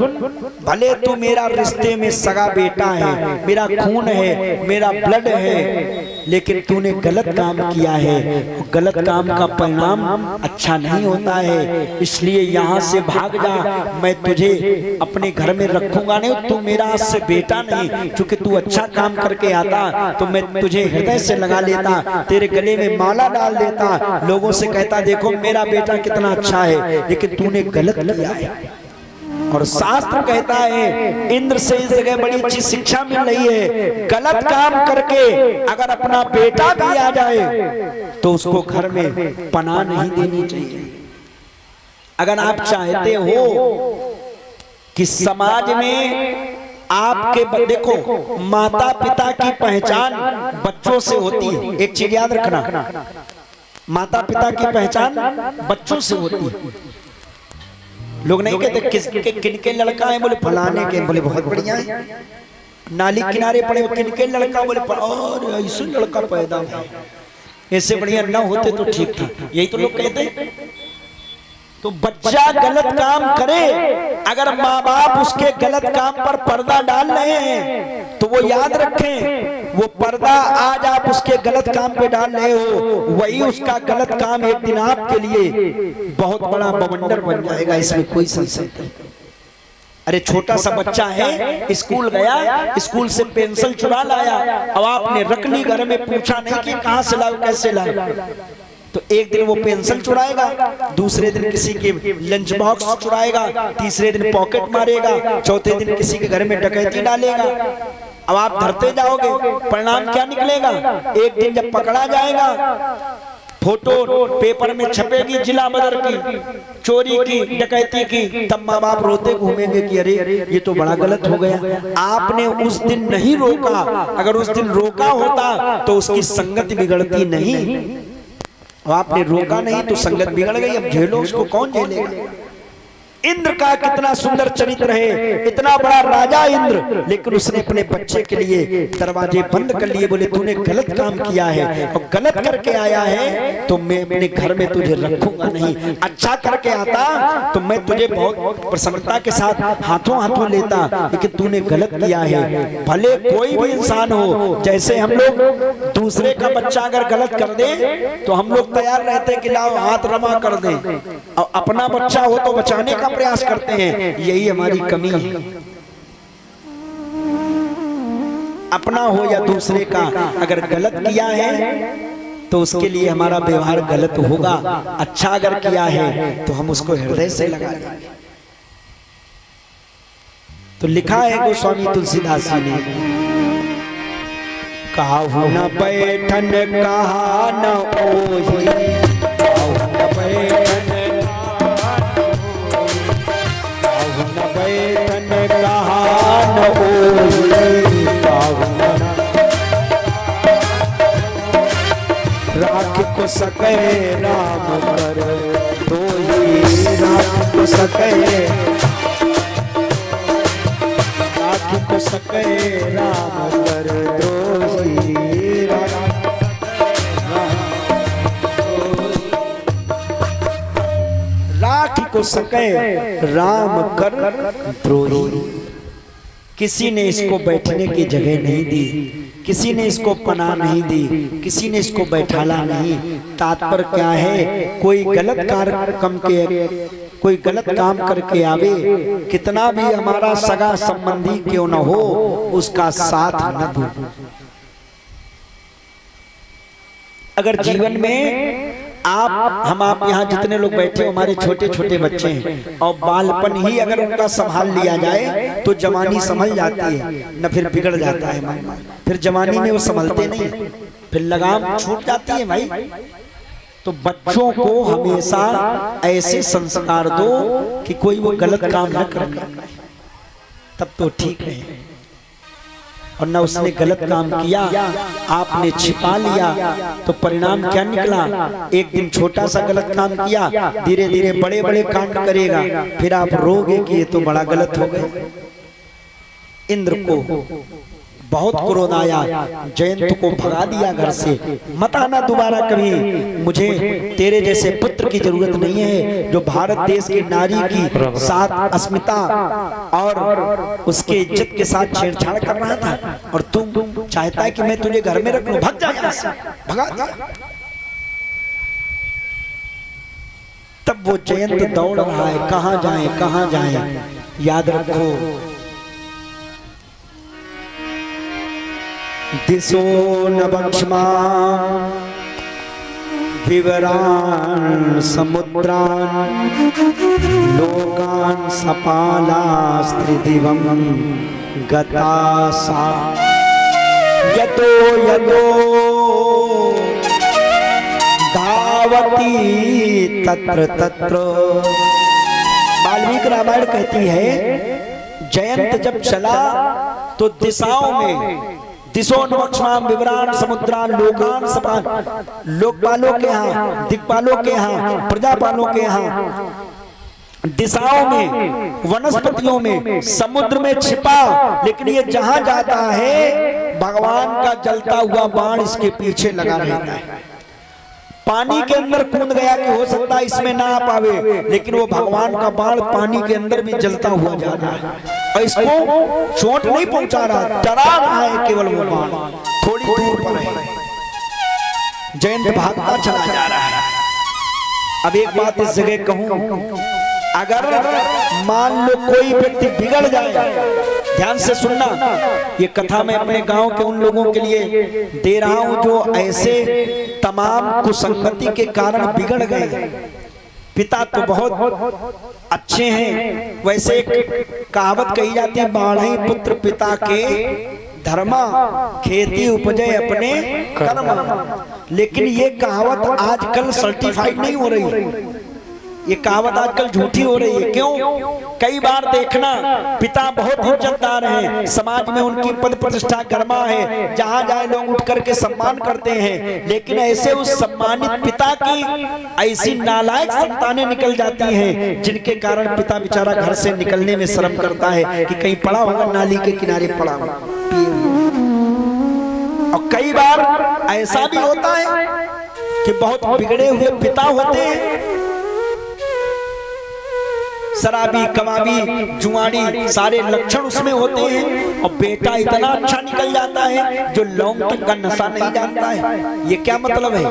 भले तू मेरा रिश्ते में सगा बेटा है, मेरा खून है, मेरा ब्लड है, लेकिन तूने गलत काम किया है। गलत काम का परिणाम अच्छा नहीं होता है, इसलिए यहाँ से भाग जा, मैं तुझे अपने घर में रखूंगा नहीं। तू मेरा आज से बेटा नहीं, क्योंकि तू अच्छा काम करके आता तो मैं तुझे हृदय से लगा लेता, तेरे गले में माला डाल देता, लोगों से कहता देखो मेरा बेटा कितना अच्छा है, लेकिन तूने गलत किया है। और शास्त्र कहता है इंद्र से इस जगह बड़ी अच्छी शिक्षा मिल रही है, गलत काम करके अगर अपना बेटा भी आ जाए तो उसको घर में पनाह नहीं देनी चाहिए। अगर आप चाहते हो कि समाज में आपके, देखो माता पिता की पहचान बच्चों से होती है, एक चीज याद रखना, माता पिता की पहचान बच्चों से होती है। लोग नहीं कहते किनके लड़का है, बोले फलाने के, बोले बहुत बढ़िया है। नाली किनारे पड़े किनके लड़का, बोले और ऐसे लड़का पैदा है, ऐसे बढ़िया ना होते तो ठीक था, यही तो लोग कहते हैं। तो बच्चा गलत काम करे, अगर माँ बाप उसके गलत काम पर पर्दा डाल रहे हैं तो वो याद रखें, वो पर्दा आज आप उसके गलत काम पे डाल रहे हो, वही उसका गलत काम एक दिन आपके लिए बहुत बड़ा बवंडर बन जाएगा, इसमें कोई संशय नहीं। अरे छोटा सा बच्चा है, स्कूल गया, स्कूल से पेंसिल चुरा लाया, अब आपने रख ली घर में, पूछा नहीं कि कहां से लाओ कैसे लाओ। तो एक दिन वो पेंसिल चुराएगा, दूसरे दिन किसी के लंच बॉक्स चुराएगा, तीसरे दिन पॉकेट मारेगा, चौथे दिन किसी के घर में डकैती डालेगा। अब आप धरते जाओगे, परिणाम क्या निकलेगा? एक दिन जब पकड़ा जाएगा, फोटो पेपर में छपेगी जिला बदर की, चोरी की, डकैती की, तब माँ बाप रोते घूमेंगे कि अरे ये तो बड़ा गलत हो गया। आपने उस दिन नहीं रोका, अगर उस दिन रोका होता तो उसकी संगति बिगड़ती नहीं। और आपने रोका नहीं तो संगत बिगड़ गई, अब झेलो उसको, कौन झेलेगा। इंद्र का कितना सुंदर चरित्र है, इतना बड़ा राजा इंद्र, लेकिन उसने अपने बच्चे के लिए दरवाजे बंद कर लिए, बोले तूने गलत काम किया है और गलत करके आया है तो मैं अपने घर में तुझे रखूंगा नहीं। अच्छा करके आता तो मैं तुझे बहुत प्रसन्नता के साथ हाथों हाथों लेता, लेकिन तूने गलत किया है। भले कोई भी इंसान हो, जैसे हम लोग दूसरे का बच्चा अगर गलत कर दे तो हम लोग तैयार रहते कि लाओ हाथ रमा कर दे, और अपना बच्चा हो तो बचाने का प्रयास करते हैं। यही हमारी कमी है, अपना हो या दूसरे का, अगर गलत किया है तो उसके लिए हमारा व्यवहार गलत होगा। अच्छा अगर किया है तो हम उसको हृदय से लगा लेंगे। तो लिखा है गोस्वामी तुलसीदास जी ने, काहू न बैठन कहा न ओही, काहू न बैठन कहा न ओही, काहू न राख को सके राम कर दोई, राख को सके, राख को सके राम कर दोई, राख को सके राम कर द्रोही। किसी ने इसको बैठने की जगह नहीं दी, किसी ने इसको पनाह नहीं दी, किसी ने इसको बैठाला नहीं। तात्पर्य क्या है, कोई गलत कोई गलत काम करके आवे, कितना भी हमारा सगा संबंधी क्यों न हो, उसका साथ न दो। अगर जीवन में आप यहाँ जितने लोग बैठे हो, हमारे छोटे छोटे बच्चे हैं, और बालपन ही अगर उनका संभाल लिया जाए तो जवानी संभल जाती है, न फिर बिगड़ जाता है मन। फिर जवानी में वो संभलते नहीं, फिर लगाम छूट जाती है भाई। तो बच्चों को हमेशा ऐसे संस्कार दो कि कोई वो गलत काम न करे, तब तो ठीक है। और न उसने गलत काम किया, आपने छिपा लिया तो परिणाम क्या निकला। एक दिन छोटा सा गलत काम किया, धीरे धीरे बड़े बड़े कांड करेगा, फिर आप रोगे कि ये तो बड़ा गलत हो गया। इंद्र को बहुत क्रोध आया, जयंत को भगा दिया घर से, मत आना दोबारा कभी, मुझे तेरे जैसे पुत्र की जरूरत नहीं है, जो भारत देश की नारी की साथ अस्मिता और उसके इज्जत के साथ छेड़छाड़ कर रहा था, और तुम चाहता है कि मैं तुझे घर में रख लूं, भग जा यहाँ से, भगा दिया। तब वो जयंत दौड़ रहा है, कहां जाए कहां जाए। याद रखो, दिशो न बक्ष्मा विवरान समुद्रान, लोकान सपालास्त्रिदिवं गतासा, यतो यतो धावती तत्र तत्र। वाल्मीकि रामायण कहती है, जयंत जब चला तो दिशाओं में, दिशो नवक्षमाम विवरान समुद्रान लोकान सपान, लोकपालों के यहाँ, दिक्पालों के यहाँ, प्रजापालों के यहाँ, दिशाओं में, वनस्पतियों में, समुद्र में छिपा, लेकिन ये जहां जाता है भगवान का जलता हुआ बाण इसके पीछे लगा रहता है। पानी के अंदर कूद गया कि हो सकता है इसमें ना आ पावे, लेकिन वो भगवान का बाण पानी के अंदर भी जलता हुआ जा रहा है, और इसको चोट नहीं पहुंचा रहा, डरा रहा है केवल वो बाण, थोड़ी दूर पर है। जयंत भागता चला जा रहा है। अब एक बात इस जगह कहूं, अगर मान लो कोई व्यक्ति बिगड़ जाए, ध्यान से सुनना, ये कथा मैं अपने गांव के उन लोगों के लिए दे रहा हूं जो ऐसे तमाम कुसंगति के कारण बिगड़ गए। पिता तो बहुत अच्छे हैं, वैसे एक कहावत कही जाती है, बाढ़ई पुत्र पिता के धर्मा, खेती उपजे अपने कर्म। लेकिन ये कहावत आजकल सर्टिफाइड नहीं हो रही। ये कहावत आजकल झूठी हो रही है। क्यों? कई बार देखना पिता बहुत इज्जतदार हैं, समाज में उनकी पद प्रतिष्ठा गर्मा है, जहां जाए लोग उठ करके सम्मान करते हैं, लेकिन ऐसे उस सम्मानित पिता की ऐसी नालायक संतानें निकल जाती हैं जिनके कारण पिता बेचारा घर से निकलने में शर्म करता है कि कहीं पड़ा होगा, नाली के किनारे पड़ा होगा। और कई बार ऐसा भी होता है कि बहुत बिगड़े हुए पिता होते हैं, शराबी, कबाबी, जुआड़ी, सारे लक्षण उसमें होते हैं, और बेटा इतना अच्छा निकल जाता है जो लौंग तक का नशा नहीं जानता है। ये क्या मतलब है?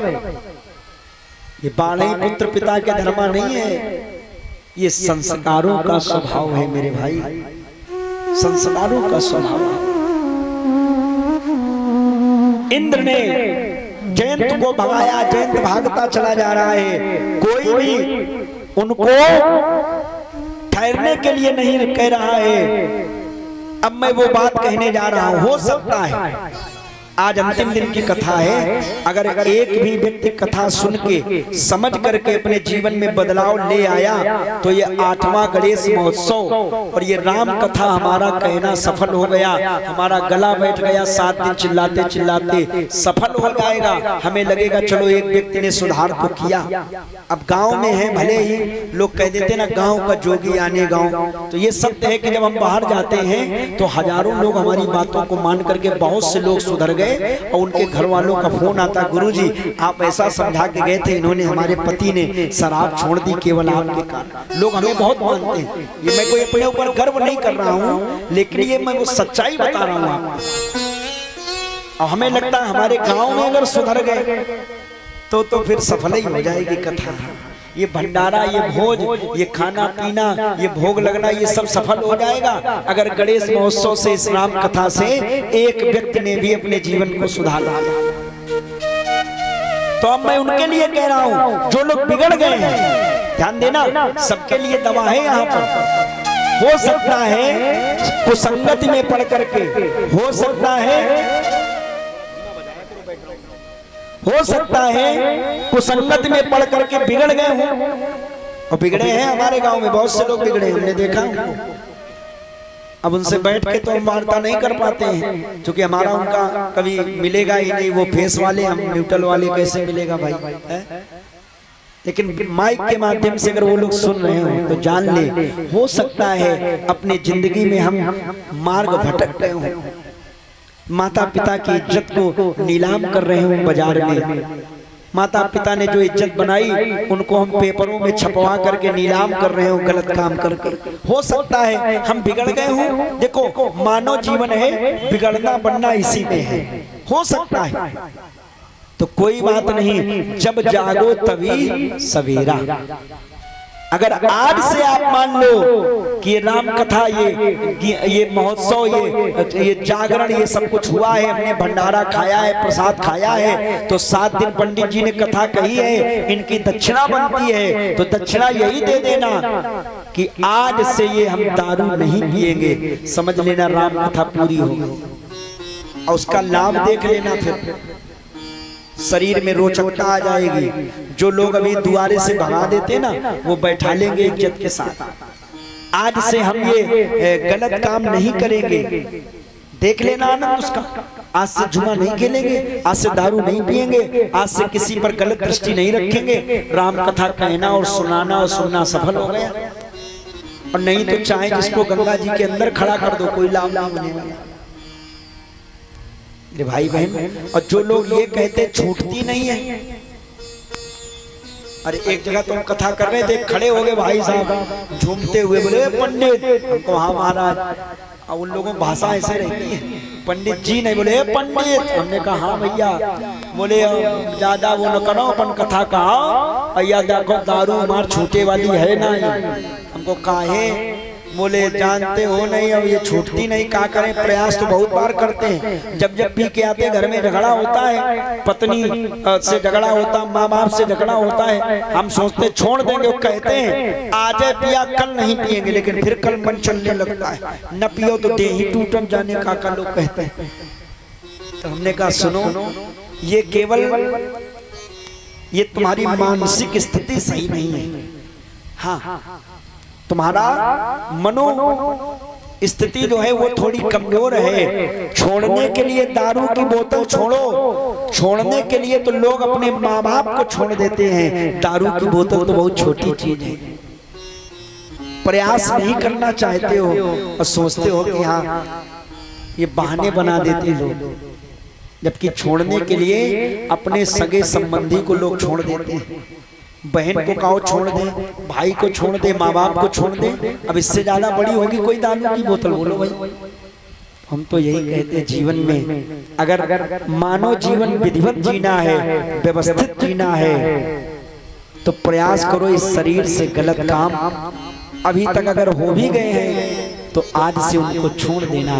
ये बालही पुत्र पिता के धर्मा नहीं है, ये संस्कारों का स्वभाव है मेरे भाई, संस्कारों का स्वभाव। इंद्र ने जयंत को भगाया, जयंत भागता चला जा रहा है, कोई भी उनको ठहरने के लिए नहीं कह रहा है। अब मैं वो बात कहने जा रहा हूं, हो सकता है आज अंतिम दिन की कथा है, अगर एक भी व्यक्ति कथा सुन के समझ करके अपने जीवन में बदलाव ले आया तो ये 8वां गणेश महोत्सव और ये राम कथा हमारा कहना सफल हो गया, हमारा गला बैठ गया, 7 दिन चिल्लाते चिल्लाते सफल हो जाएगा। हमें लगेगा चलो एक व्यक्ति ने सुधार तो किया। अब गांव में है, भले ही लोग कह देते ना गांव का जोगी आने गांव, तो ये सत्य है कि जब हम बाहर जाते हैं तो हजारों लोग हमारी बातों को मान करके बहुत से लोग सुधर गए, और उनके घर वालों का फोन आता, गुरुजी आप ऐसा समझा के गए थे, इन्होंने हमारे पति ने शराब छोड़ दी केवल आपके कारण। लोग हमें बहुत मानते हैं, ये मैं कोई अपने ऊपर गर्व नहीं कर रहा हूँ, लेकिन ये मैं वो सच्चाई बता रहा हूँ आपको। और हमें लगता है हमारे गांव में अगर सुधर गए तो फिर सफल ही हो जाएगी कथा। ये भंडारा, ये भोज, ये खाना पीना, ये भोग लगना, ये सब सफल हो जाएगा अगर गणेश महोत्सव से, इस राम कथा से एक व्यक्ति ने भी अपने जीवन को सुधारा। तो अब मैं उनके लिए कह रहा हूं जो लोग बिगड़ गए हैं, ध्यान देना, सबके लिए दवा है यहाँ पर। हो सकता है कुसंगति में पड़ करके, हो सकता है कुसंगत में पढ़ करके बिगड़ गए हों, और बिगड़े हैं हमारे गांव में बहुत से लोग बिगड़े, हमने देखा। अब उनसे बैठ के तो हम वार्ता नहीं कर पाते हैं, क्योंकि हमारा उनका कभी मिलेगा ही नहीं। वो फेस वाले, हम न्यूट्रल वाले, कैसे मिलेगा भाई है? लेकिन माइक के माध्यम से अगर वो लोग सुन रहे हो तो जान ले, हो सकता है अपनी जिंदगी में हम मार्ग भटक गए हों, माता पिता की इज्जत को नीलाम कर रहे हो बाजार में। माता पिता ने जो इज्जत बनाई उनको हम पेपरों में छपवा करके नीलाम कर रहे हो गलत काम करके। हो सकता है हम बिगड़ गए हो। देखो मानव जीवन है, बिगड़ना बनना इसी में है। हो सकता है, तो कोई बात नहीं, जब जागो तभी सवेरा। अगर आज से आप मान लो कि ये राम कथा, ये महोत्सव, ये जागरण, ये सब कुछ हुआ है, हमने भंडारा खाया है, प्रसाद खाया है, तो 7 दिन पंडित जी ने कथा कही है, इनकी दक्षिणा बनती है, तो दक्षिणा यही दे देना कि आज से ये हम दारू नहीं पिएंगे। समझ लेना राम कथा पूरी होगी, और उसका लाभ देख लेना, फिर शरीर में रोचकता आ जाएगी। जो लोग अभी दुआरे से भगा देते ना, वो बैठा लेंगे इज्जत के साथ। आज से हम ये गलत काम नहीं करेंगे, देख लेना आनंद उसका। आज से जुआ नहीं खेलेंगे, आज से दारू नहीं पिएंगे, आज से किसी पर गलत दृष्टि नहीं रखेंगे। राम कथा कहना और सुनाना और सुनना सफल हो गया। और नहीं तो चाहे जिसको गंगा जी के अंदर खड़ा कर दो, कोई लाभ नहीं मिलेगा भाई बहन। और जो लोग ये कहते छूटती नहीं है, अरे एक जगह तुम कथा कर रहे थे, खड़े हो गए भाई साहब झूमते हुए, बोले पंडित हमको, हाँ महाराज। और उन लोगों की भाषा ऐसे रहती है, पंडित जी नहीं, बोले पंडित। हमने कहा हाँ भैया। बोले ज्यादा वो न करो, अपन कथा कहा भैया, देखो दारू मार छूटे वाली है ना। हमको काहे, बोले जानते हो नहीं, अब ये छूटती नहीं, क्या करें, प्रयास तो बहुत बार करते हैं। जब जब पी के आते घर में झगड़ा होता है, पत्नी से झगड़ा होता, माँ बाप से झगड़ा होता है, हम सोचते छोड़ देंगे। वो कहते हैं आज पिया कल नहीं पिएंगे, लेकिन फिर कल मन चलने लगता है, न पियो तो देह ही टूटन जाने का लोग कहते हैं। तो हमने कहा सुनो, ये केवल ये तुम्हारी मानसिक स्थिति सही नहीं है। हाँ, तुम्हारा मनो स्थिति जो है वो थोड़ी कमजोर है। छोड़ने के लिए दारू की बोतल छोड़ो, छोड़ने के लिए तो लोग अपने माँ बाप को छोड़ देते हैं, दारू की बोतल तो बहुत छोटी चीज है। प्रयास नहीं करना चाहते हो और सोचते हो कि हाँ ये बहाने बना देते लोग, जबकि छोड़ने के लिए अपने सगे संबंधी को लोग छोड़ देते हैं। बहन को कहो छोड़ दे, भाई को छोड़ दे, माँ बाप को छोड़ दे, अब इससे ज्यादा बड़ी होगी कोई दारू की बोतल? बोलो भाई। हम तो यही कहते हैं, जीवन में अगर मानव जीवन विधिवत जीना है, व्यवस्थित जीना है, तो प्रयास करो इस शरीर से गलत काम अभी तक अगर हो भी गए हैं तो आज से उनको छोड़ देना।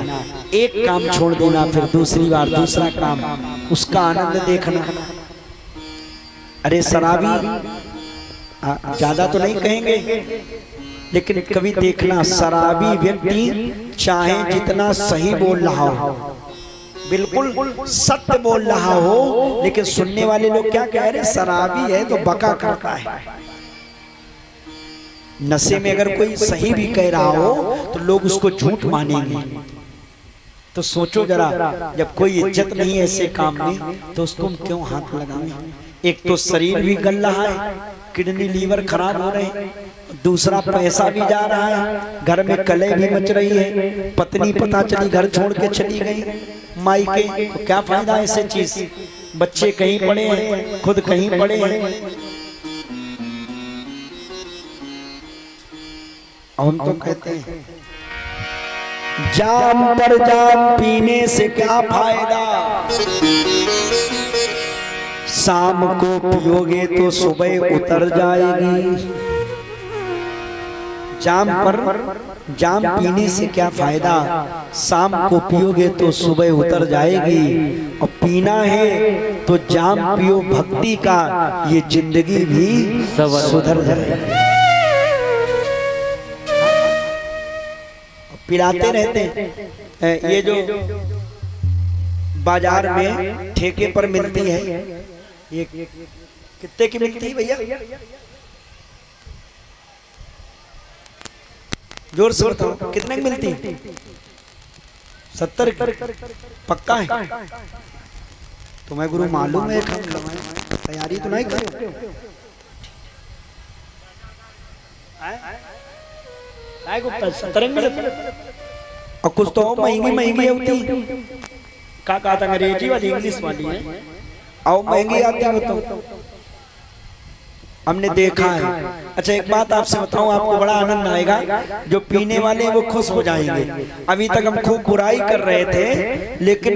एक काम छोड़ देना, फिर दूसरी बार दूसरा काम, उसका आनंद देखना। अरे शराबी ज्यादा तो नहीं कहेंगे, लेकिन कभी देखना, शराबी व्यक्ति चाहे जितना सही बोल रहा हो, बिल्कुल सत्य बोल रहा हो, लेकिन सुनने वाले लोग क्या कह रहे, शराबी है तो बका करता है। नशे में अगर कोई सही भी कह रहा हो तो लोग उसको झूठ मानेंगे। तो सोचो जरा, जब कोई इज्जत नहीं है ऐसे काम में तो उसको हम क्यों हाथ लगाएं? एक तो शरीर भी गल रहा है, किडनी लीवर खराब हो रहे हैं, दूसरा पैसा भी जा रहा है, घर में कलह भी मच रही है, पत्नी पता चली घर छोड़ के चली गई मायके, तो क्या फायदा ऐसे चीज? बच्चे कहीं पड़े हैं, खुद कहीं पड़े हैं। हम तो कहते हैं जाम पर जाम पीने से क्या फायदा, शाम को पियोगे तो सुबह उतर जाएगी। जाम पर जाम पीने से क्या फायदा, शाम को पियोगे तो सुबह उतर जाएगी। और पीना है तो जाम पियो भक्ति का, ये जिंदगी भी सुधर जाएगी। पिलाते रहते हैं। ये जो बाजार में ठेके पर मिलती है, ये कितने की मिलती है भैया? जोर से बताओ, कितने की मिलती है? 70 पक्का है? तुम्हें गुरु मालूम है, तैयारी तो नहीं करो? और कुछ तो महंगी महंगी होती, का था अंग्रेजी वाली, इंग्लिश वाली है, और महंगी आती हो तो हमने देखा है। अच्छा एक बात आपसे बताऊं, आपको बड़ा आनंद आएगा, जो पीने वाले वो खुश हो जाएंगे। अभी तक हम खूब बुराई कर रहे थे, लेकिन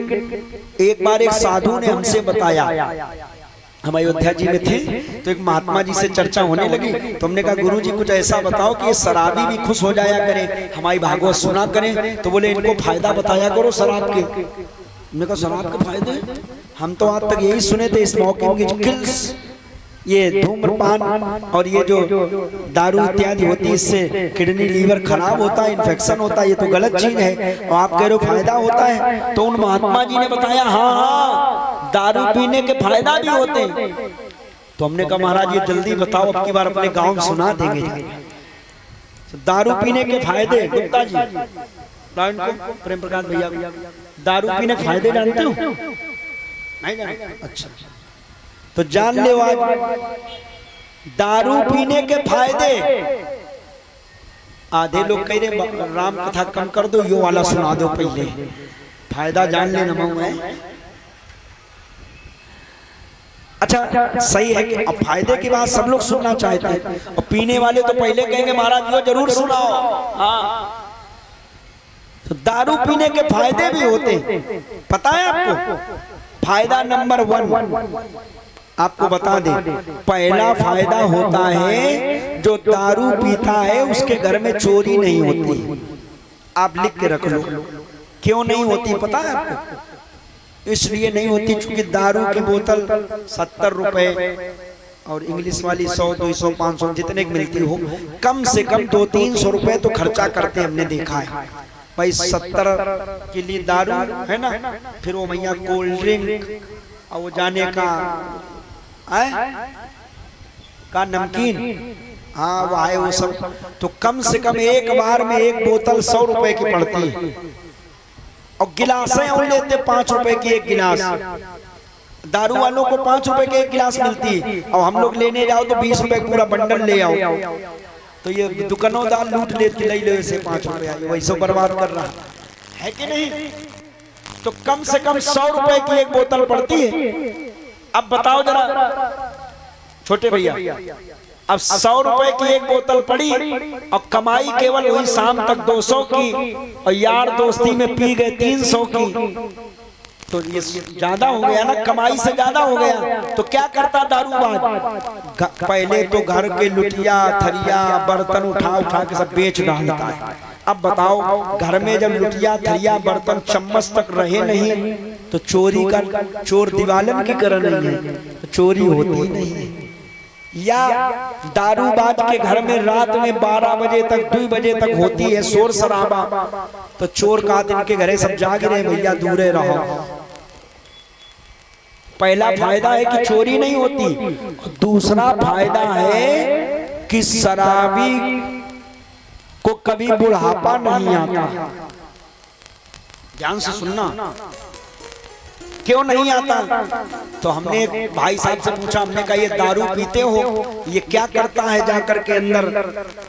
एक बार एक साधु ने हमसे बताया, हम अयोध्या जी में थे तो एक महात्मा जी से चर्चा होने लगी, तो हमने कहा गुरु जी कुछ ऐसा बताओ कि ये शराबी भी खुश हो जाया करें, हमारी भागवत सुना करें। तो बोले इनको फायदा बताया करो शराब के। हमने कहा शराब के फायदे? हम तो आज तक यही सुने थे, स्मोकिंग इज किल्स, ये धूम्रपान और ये जो दारू इत्यादि होती है इससे किडनी लीवर खराब होता है, इन्फेक्शन होता है, ये तो गलत चीज है। और आप कह रहे हो फायदा होता है, तो उन महात्मा जी ने बताया हाँ हाँ दारू पीने के फायदा भी होते हैं। तो हमने कहा महाराज ये जल्दी बताओ, अब की बार अपने गांव में सुना देंगे। दारू पीने के फायदे, गुप्ता जी प्रेम प्रकाश भैया, दारू पीने के फायदे जानते हो? नहीं जानते? अच्छा तो जान ले आज, दारू पीने के फायदे। आधे लोग कह रहे राम कथा कम कर दो, यो वाला सुना दो पहले, फायदा जान लेना मैं। अच्छा सही है कि अब फायदे की बात सब लोग सुनना चाहते हैं, और पीने वाले तो पहले कहेंगे महाराज यो जरूर सुनाओ। हाँ तो दारू पीने के फायदे भी होते, पता है आपको? फायदा नंबर 1 आपको बता दें, पहला फायदा होता है जो दारू पीता है उसके घर में चोरी नहीं होती। आप लिख के रख लो, क्यों नहीं होती पता है आपको? इसलिए नहीं होती क्योंकि दारू की बोतल 70 रुपए और इंग्लिश वाली 100, 200, 500 जितने की मिलती हो, कम से कम 200-300 रुपए तो खर्चा करते हमने देखा है भाई। 70 के लिए दारू है ना, फिर वो भैया कोल्ड ड्रिंक और वो जाने का नमकीन, हाँ वो है वो सब। तो कम से कम एक बार में एक बोतल 100 रुपए की पड़ती है, और गिलासें और लेते 5 रुपए की एक गिलास। दारू वालों को 5 रुपए की एक गिलास मिलती है, और हम लोग लेने जाओ तो 20 रुपए पूरा बंडल ले आओ। तो ये दुकानदार लूट लेते, ले से 5 रुपए वैसे बर्बाद कर रहा है कि नहीं। तो कम से कम 100 रुपए की एक बोतल पड़ती है। अब बताओ जरा छोटे भैया, अब 100 रुपए की एक बोतल पड़ी और कमाई केवल हुई शाम तक 200 की, और यार दोस्ती में पी गए 300 की, तो ये ज्यादा हो गया ना, कमाई से ज्यादा हो गया। तो क्या करता दारूबाज, पहले तो घर के लुटिया थरिया बर्तन उठा उठा के सब बेच डालता है। अब बताओ घर में जब लुटिया थरिया बर्तन चम्मच तक रहे नहीं, तो चोरी कर, चोर दिवालन की कर नहीं है, तो चोरी होती नहीं। या दारूबाज के घर में रात में 12 बजे तक 2 बजे तक होती है शोर शराबा, तो चोर का दिन के घरे सब जाग रहे, भैया दूरे रहो। पहला फायदा है कि चोरी नहीं होती, दूसरा फायदा है कि शराबी को कभी बुढ़ापा नहीं आता। ध्यान से सुनना, क्यों नहीं आता। तो हमने एक भाई साहब से पूछा, हमने कहा ये दारू पीते हो, ये क्या करता है जाकर के अंदर।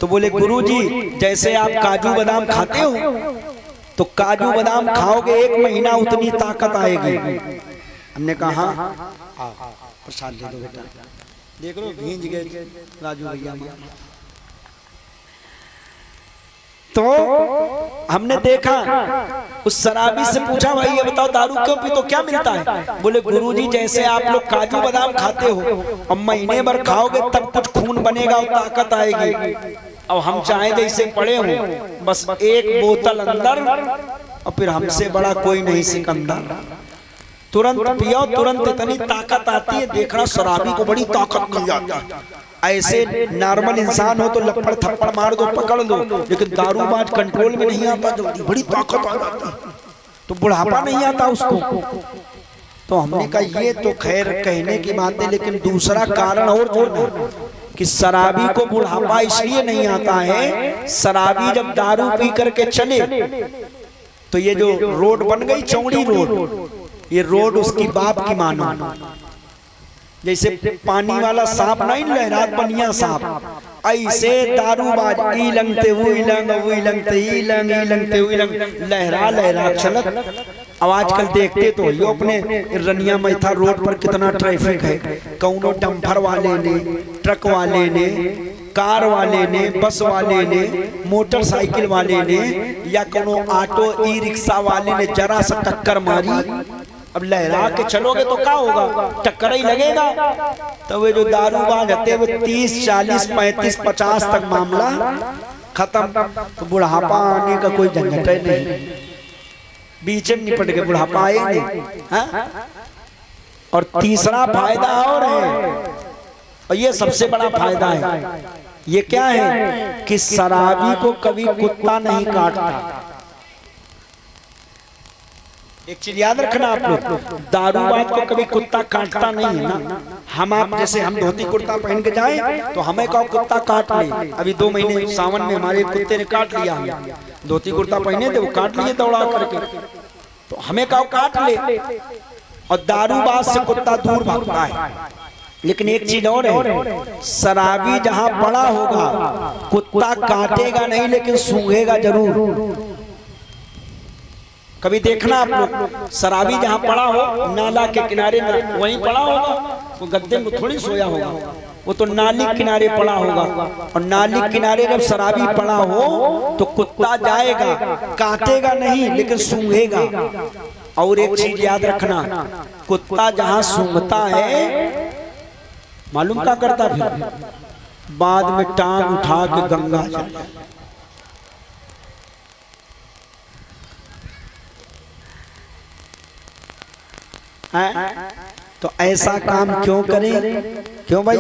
तो बोले गुरुजी जैसे आप काजू बादाम खाते हो, तो काजू बादाम खाओगे 1 महीना उतनी ताकत आएगी। हमने कहा हाँ प्रसाद दे दो बेटा, देख लो भींज गए राजू भैया। तो हमने देखा, उस शराबी से पूछा भाई ये बताओ दारू क्यों पी, तो क्या मिलता है। बोले गुरुजी जैसे आप लोग काजू बादाम खाते हो और महीने भर खाओगे तब कुछ खून बनेगा और ताकत आएगी, और हम चाहे जैसे पड़े हो बस 1 बोतल अंदर, और फिर हमसे बड़ा कोई नहीं सिकंदर। तुरंत पियो, तुरंत इतनी ताकत आती है। देखना शराबी को बड़ी ताकत मिल जाती है। ऐसे नॉर्मल इंसान हो तो लपड़ थप्पड़ मार दो, पकड़ लो, लेकिन दारूबाज कंट्रोल में नहीं आता, जल्दी बड़ी ताकत आ जाती है, तो बुढ़ापा नहीं आता उसको। तो हमने कहा ये तो खैर कहने की बात है, लेकिन दूसरा कारण और जोड़ना कि शराबी को बुढ़ापा इसलिए नहीं आता है, शराबी जब दारू पी करके चले तो ये जो रोड बन गई चौड़ी रोड, ये रोड उसकी बाप की मानो। जैसे पानी वाला सांप नहीं लहरात बनिया सांप, ऐसे दारूबाज ई लंगते हुई लंग हुई लंगते ई लंग ई लंगते हुई लंग लहरा लहरा चलत। अब आजकल देखते तो यो अपने रनिया मैथा रोड पर कितना ट्रैफिक है, कौनो डंपर वाले ने, ट्रक वाले ने, कार वाले ने, बस वाले ने, मोटरसाइकिल वाले ने, या कोनो ऑटो ई रिक्शा वाले ने जरा सा टक्कर मारी, अब लहरा के चलोगे तो क्या होगा, टक्कर ही लगेगा। तो वे जो दारूबाज होते वो 30, 40, 35, 50 तक मामला खत्म। तो बुढ़ापा आने का कोई झंझट नहीं, बीच में निपट के बुढ़ापा आए नहीं। हाँ? और तीसरा फायदा और है, और ये सबसे बड़ा फायदा है। ये क्या है कि शराबी को कभी कुत्ता नहीं काटता। एक चीज याद रखना आप लोग, दारूबाज को कभी कुत्ता काटता नहीं है ना। हम आप जैसे हम धोती कुर्ता पहन के जाएं तो हमें कहो कुत्ता काट ले। अभी 2 महीने सावन में हमारे कुत्ते ने काट लिया, धोती कुर्ता पहने थे वो काट लिए दौड़ा करके, तो हमें कहो काट ले। और दारूबाज से कुत्ता दूर भागता है। लेकिन एक चीज और है, शराबी जहां पड़ा होगा कुत्ता काटेगा नहीं, लेकिन सूंघेगा जरूर। कभी देखना आप लोग, शराबी जहां पड़ा हो नाला के किनारे वहीं पड़ा होगा, वो गद्दे में थोड़ी सोया होगा, वो तो नाली किनारे पड़ा होगा। और नाली किनारे जब शराबी पड़ा हो तो कुत्ता जाएगा, काटेगा नहीं लेकिन सूंघेगा। और एक चीज याद रखना, कुत्ता जहां सूंघता है मालूम क्या करता, फिर बाद में टांग उठा के गंगा चला। तो ऐसा काम क्यों करें? क्यों भाई?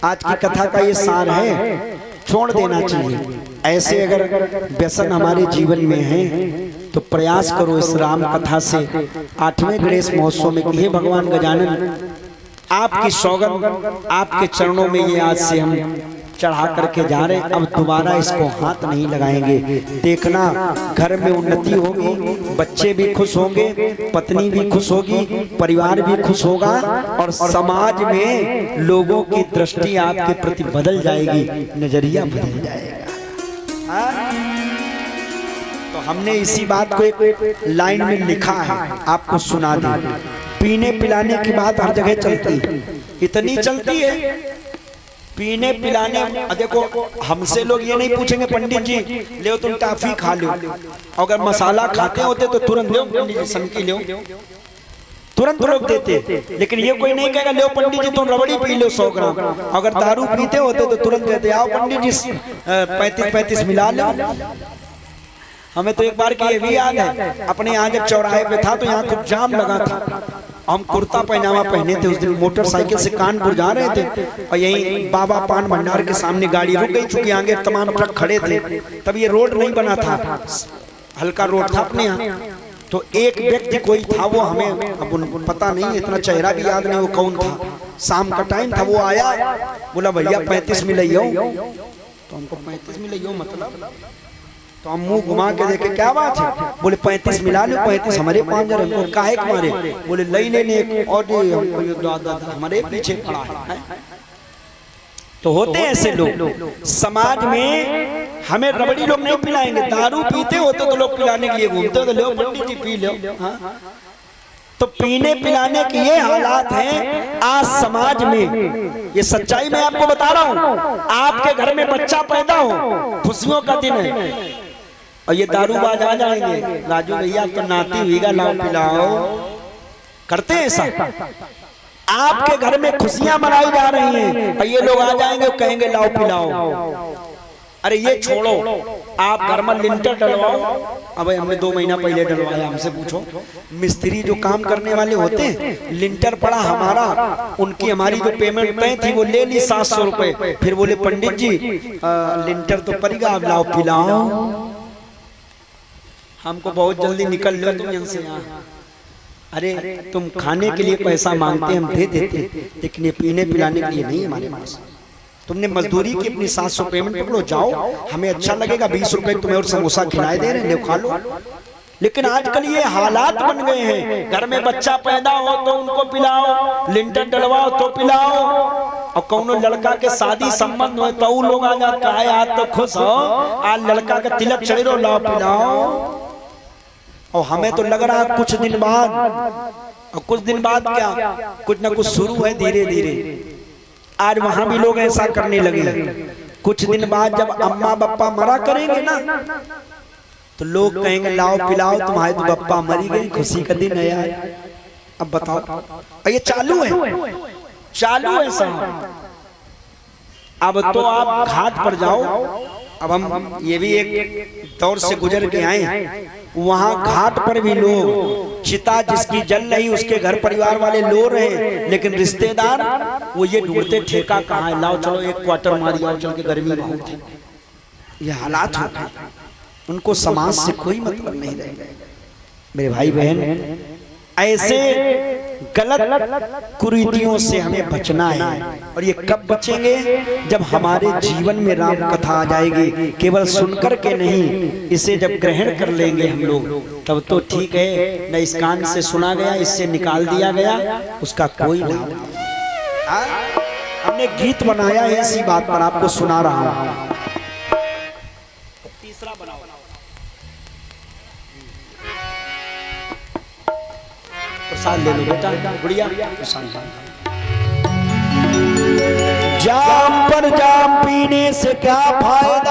आज की कथा का ये सार है, छोड़ देना चाहिए। ऐसे अगर व्यसन हमारे जीवन में है तो प्रयास करो इस राम कथा से 8वें गणेश महोत्सव में कि हे भगवान गजानन, आपकी सौगंध आपके चरणों में ये आज से हम चढ़ा करके जा रहे, अब दोबारा इसको हाथ नहीं लगाएंगे। देखना घर में उन्नति होगी, बच्चे भी खुश होंगे, पत्नी भी खुश होगी, परिवार भी खुश होगा और समाज में लोगों की दृष्टि आपके प्रति बदल जाएगी, नजरिया बदल जाएगा। तो हमने इसी बात को एक लाइन में लिखा है, आपको सुना दें। पीने पिलाने की बात हर जगह चलती है, इतनी चलती है पीने पिलाने। देखो हमसे लोग ये नहीं पूछेंगे पंडित जी ले तुम टॉफी खा लो, अगर मसाला खाते होते तो तुरंत लो पंडित जी सनकी लो, तुरंत लोग देते। लेकिन ये कोई नहीं कहेगा लो पंडित जी तुम रबड़ी पी लो 100 ग्राम। अगर दारू पीते होते तो तुरंत कहते आओ पंडित जी 35-35 मिला लो। हमें तो एक बार की ये भी याद है, अपने यहाँ जब चौराहे पे था तो यहाँ खूब जाम लगा था, हम कुर्ता पैजामा पहने थे। उस दिन मोटरसाइकिल से कानपुर जा रहे थे और यहीं बाबा पान भंडार के सामने गाड़ी रुक गई, चूंकि आगे तमाम ट्रक खड़े थे। तब ये रोड नहीं बना था, हल्का रोड था अपने यहाँ। तो एक व्यक्ति कोई था, वो हमें अब पता नहीं, इतना चेहरा भी याद नहीं वो कौन था। शाम का टाइम था, वो आया बोला भैया 35 मिलाइयो। तो हमको 35 मिलाइयो मतलब, तो हम मुंह घुमा के देखे क्या बात है, बोले 35 मिला लो, 35 हमारे 5 हमको काहे के मारे, बोले लई लेने एक और हमारे पीछे पड़ा है। तो होते हैं ऐसे लोग समाज में, हमें रबड़ी लोग नहीं पिलाएंगे, दारू पीते होते तो लोग पिलाने के लिए घूमते, तो लो पंडित जी पी लो। तो पीने पिलाने के ये हालात हैं आज समाज में। ये सच्चाई मैं आपको बता रहा हूँ। आपके घर में बच्चा पैदा हो, खुशियों का दिन है, और ये दारूबाज आ जाएंगे, राजू भैया तो नाती हुईगा लाओ पिलाओ, करते हैं ऐसा। आपके घर में खुशियां मनाई जा रही हैं और ये लोग आ जाएंगे और कहेंगे लाओ पिलाओ। अरे ये छोड़ो, आप घर में लिंटर डलवाओ। अब हमने 2 महीना पहले डलवाया, हमसे पूछो। मिस्त्री जो काम करने वाले होते हैं, लिंटर पड़ा हमारा, उनकी हमारी जो पेमेंट तय थी वो ले ली 700 रुपए। फिर बोले पंडित जी लिंटर तो पड़ेगा, आप लाओ पिलाओ। हमको बहुत जल्दी निकल लो तुम यहाँ से यहाँ। अरे तुम खाने के लिए पैसा मांगते हम दे देते, लेकिन ये पीने पिलाने के लिए नहीं हमारे पास। तुमने मजदूरी की अपनी 700 पेमेंट पकड़ो, जाओ, हमें अच्छा लगेगा 20 रुपए तुम्हें और समोसा खिलाए दे रहे हैं, खा लो। लेकिन आजकल ये हालात बन गए हैं, घर में बच्चा पैदा हो तो उनको पिलाओ, लिंटर डलवाओ तो पिलाओ, और कौनो लड़का के शादी संबंध हो तो लोग आ जाता है आज तो खुश हो, आज लड़का का तिलक चढ़े रो लाओ पिलाओ। और हमें तो लग रहा है कुछ दिन बाद, और कुछ दिन बाद क्या कुछ ना कुछ शुरू है धीरे धीरे। आज वहां भी लोग ऐसा करने लगे। कुछ दिन बाद जब अम्मा बप्पा मरा करेंगे ना, तो लोग कहेंगे लाओ पिलाओ, तुम्हारे तो बप्पा मरी गई, खुशी का दिन है यार। अब बताओ, और ये चालू है, चालू है साहब। अब तो आप घाट पर जाओ, अब हम ये भी एक दौर से गुजर के आए, वहां घाट पर भी लोग, चिता जिसकी जल रही उसके घर परिवार वाले लो रहे, लेकिन रिश्तेदार वो ये ढूंढते ठेका कहाँ है, लाओ चलो एक क्वार्टर मारी आओ, चल के गर्मी बहुत है। ये हालात होते हैं, उनको समाज से कोई मतलब नहीं रहेगा। मेरे भाई बहन, ऐसे गलत कुरीतियों से हमें बचना है। और ये कब बचेंगे? जब हमारे जीवन में राम कथा आ जाएगी। केवल सुनकर के नहीं, इसे जब ग्रहण कर लेंगे हम लोग, तब तो ठीक है। न इस कान से सुना गया, इससे निकाल दिया गया, उसका कोई लाभ नहीं। हमने गीत बनाया है इसी बात पर, आपको सुना रहा हूं। तीसरा बनाओ, प्रसाद ले लो बेटा, गुड़िया प्रसाद। जाम पर जाम पीने से क्या फायदा,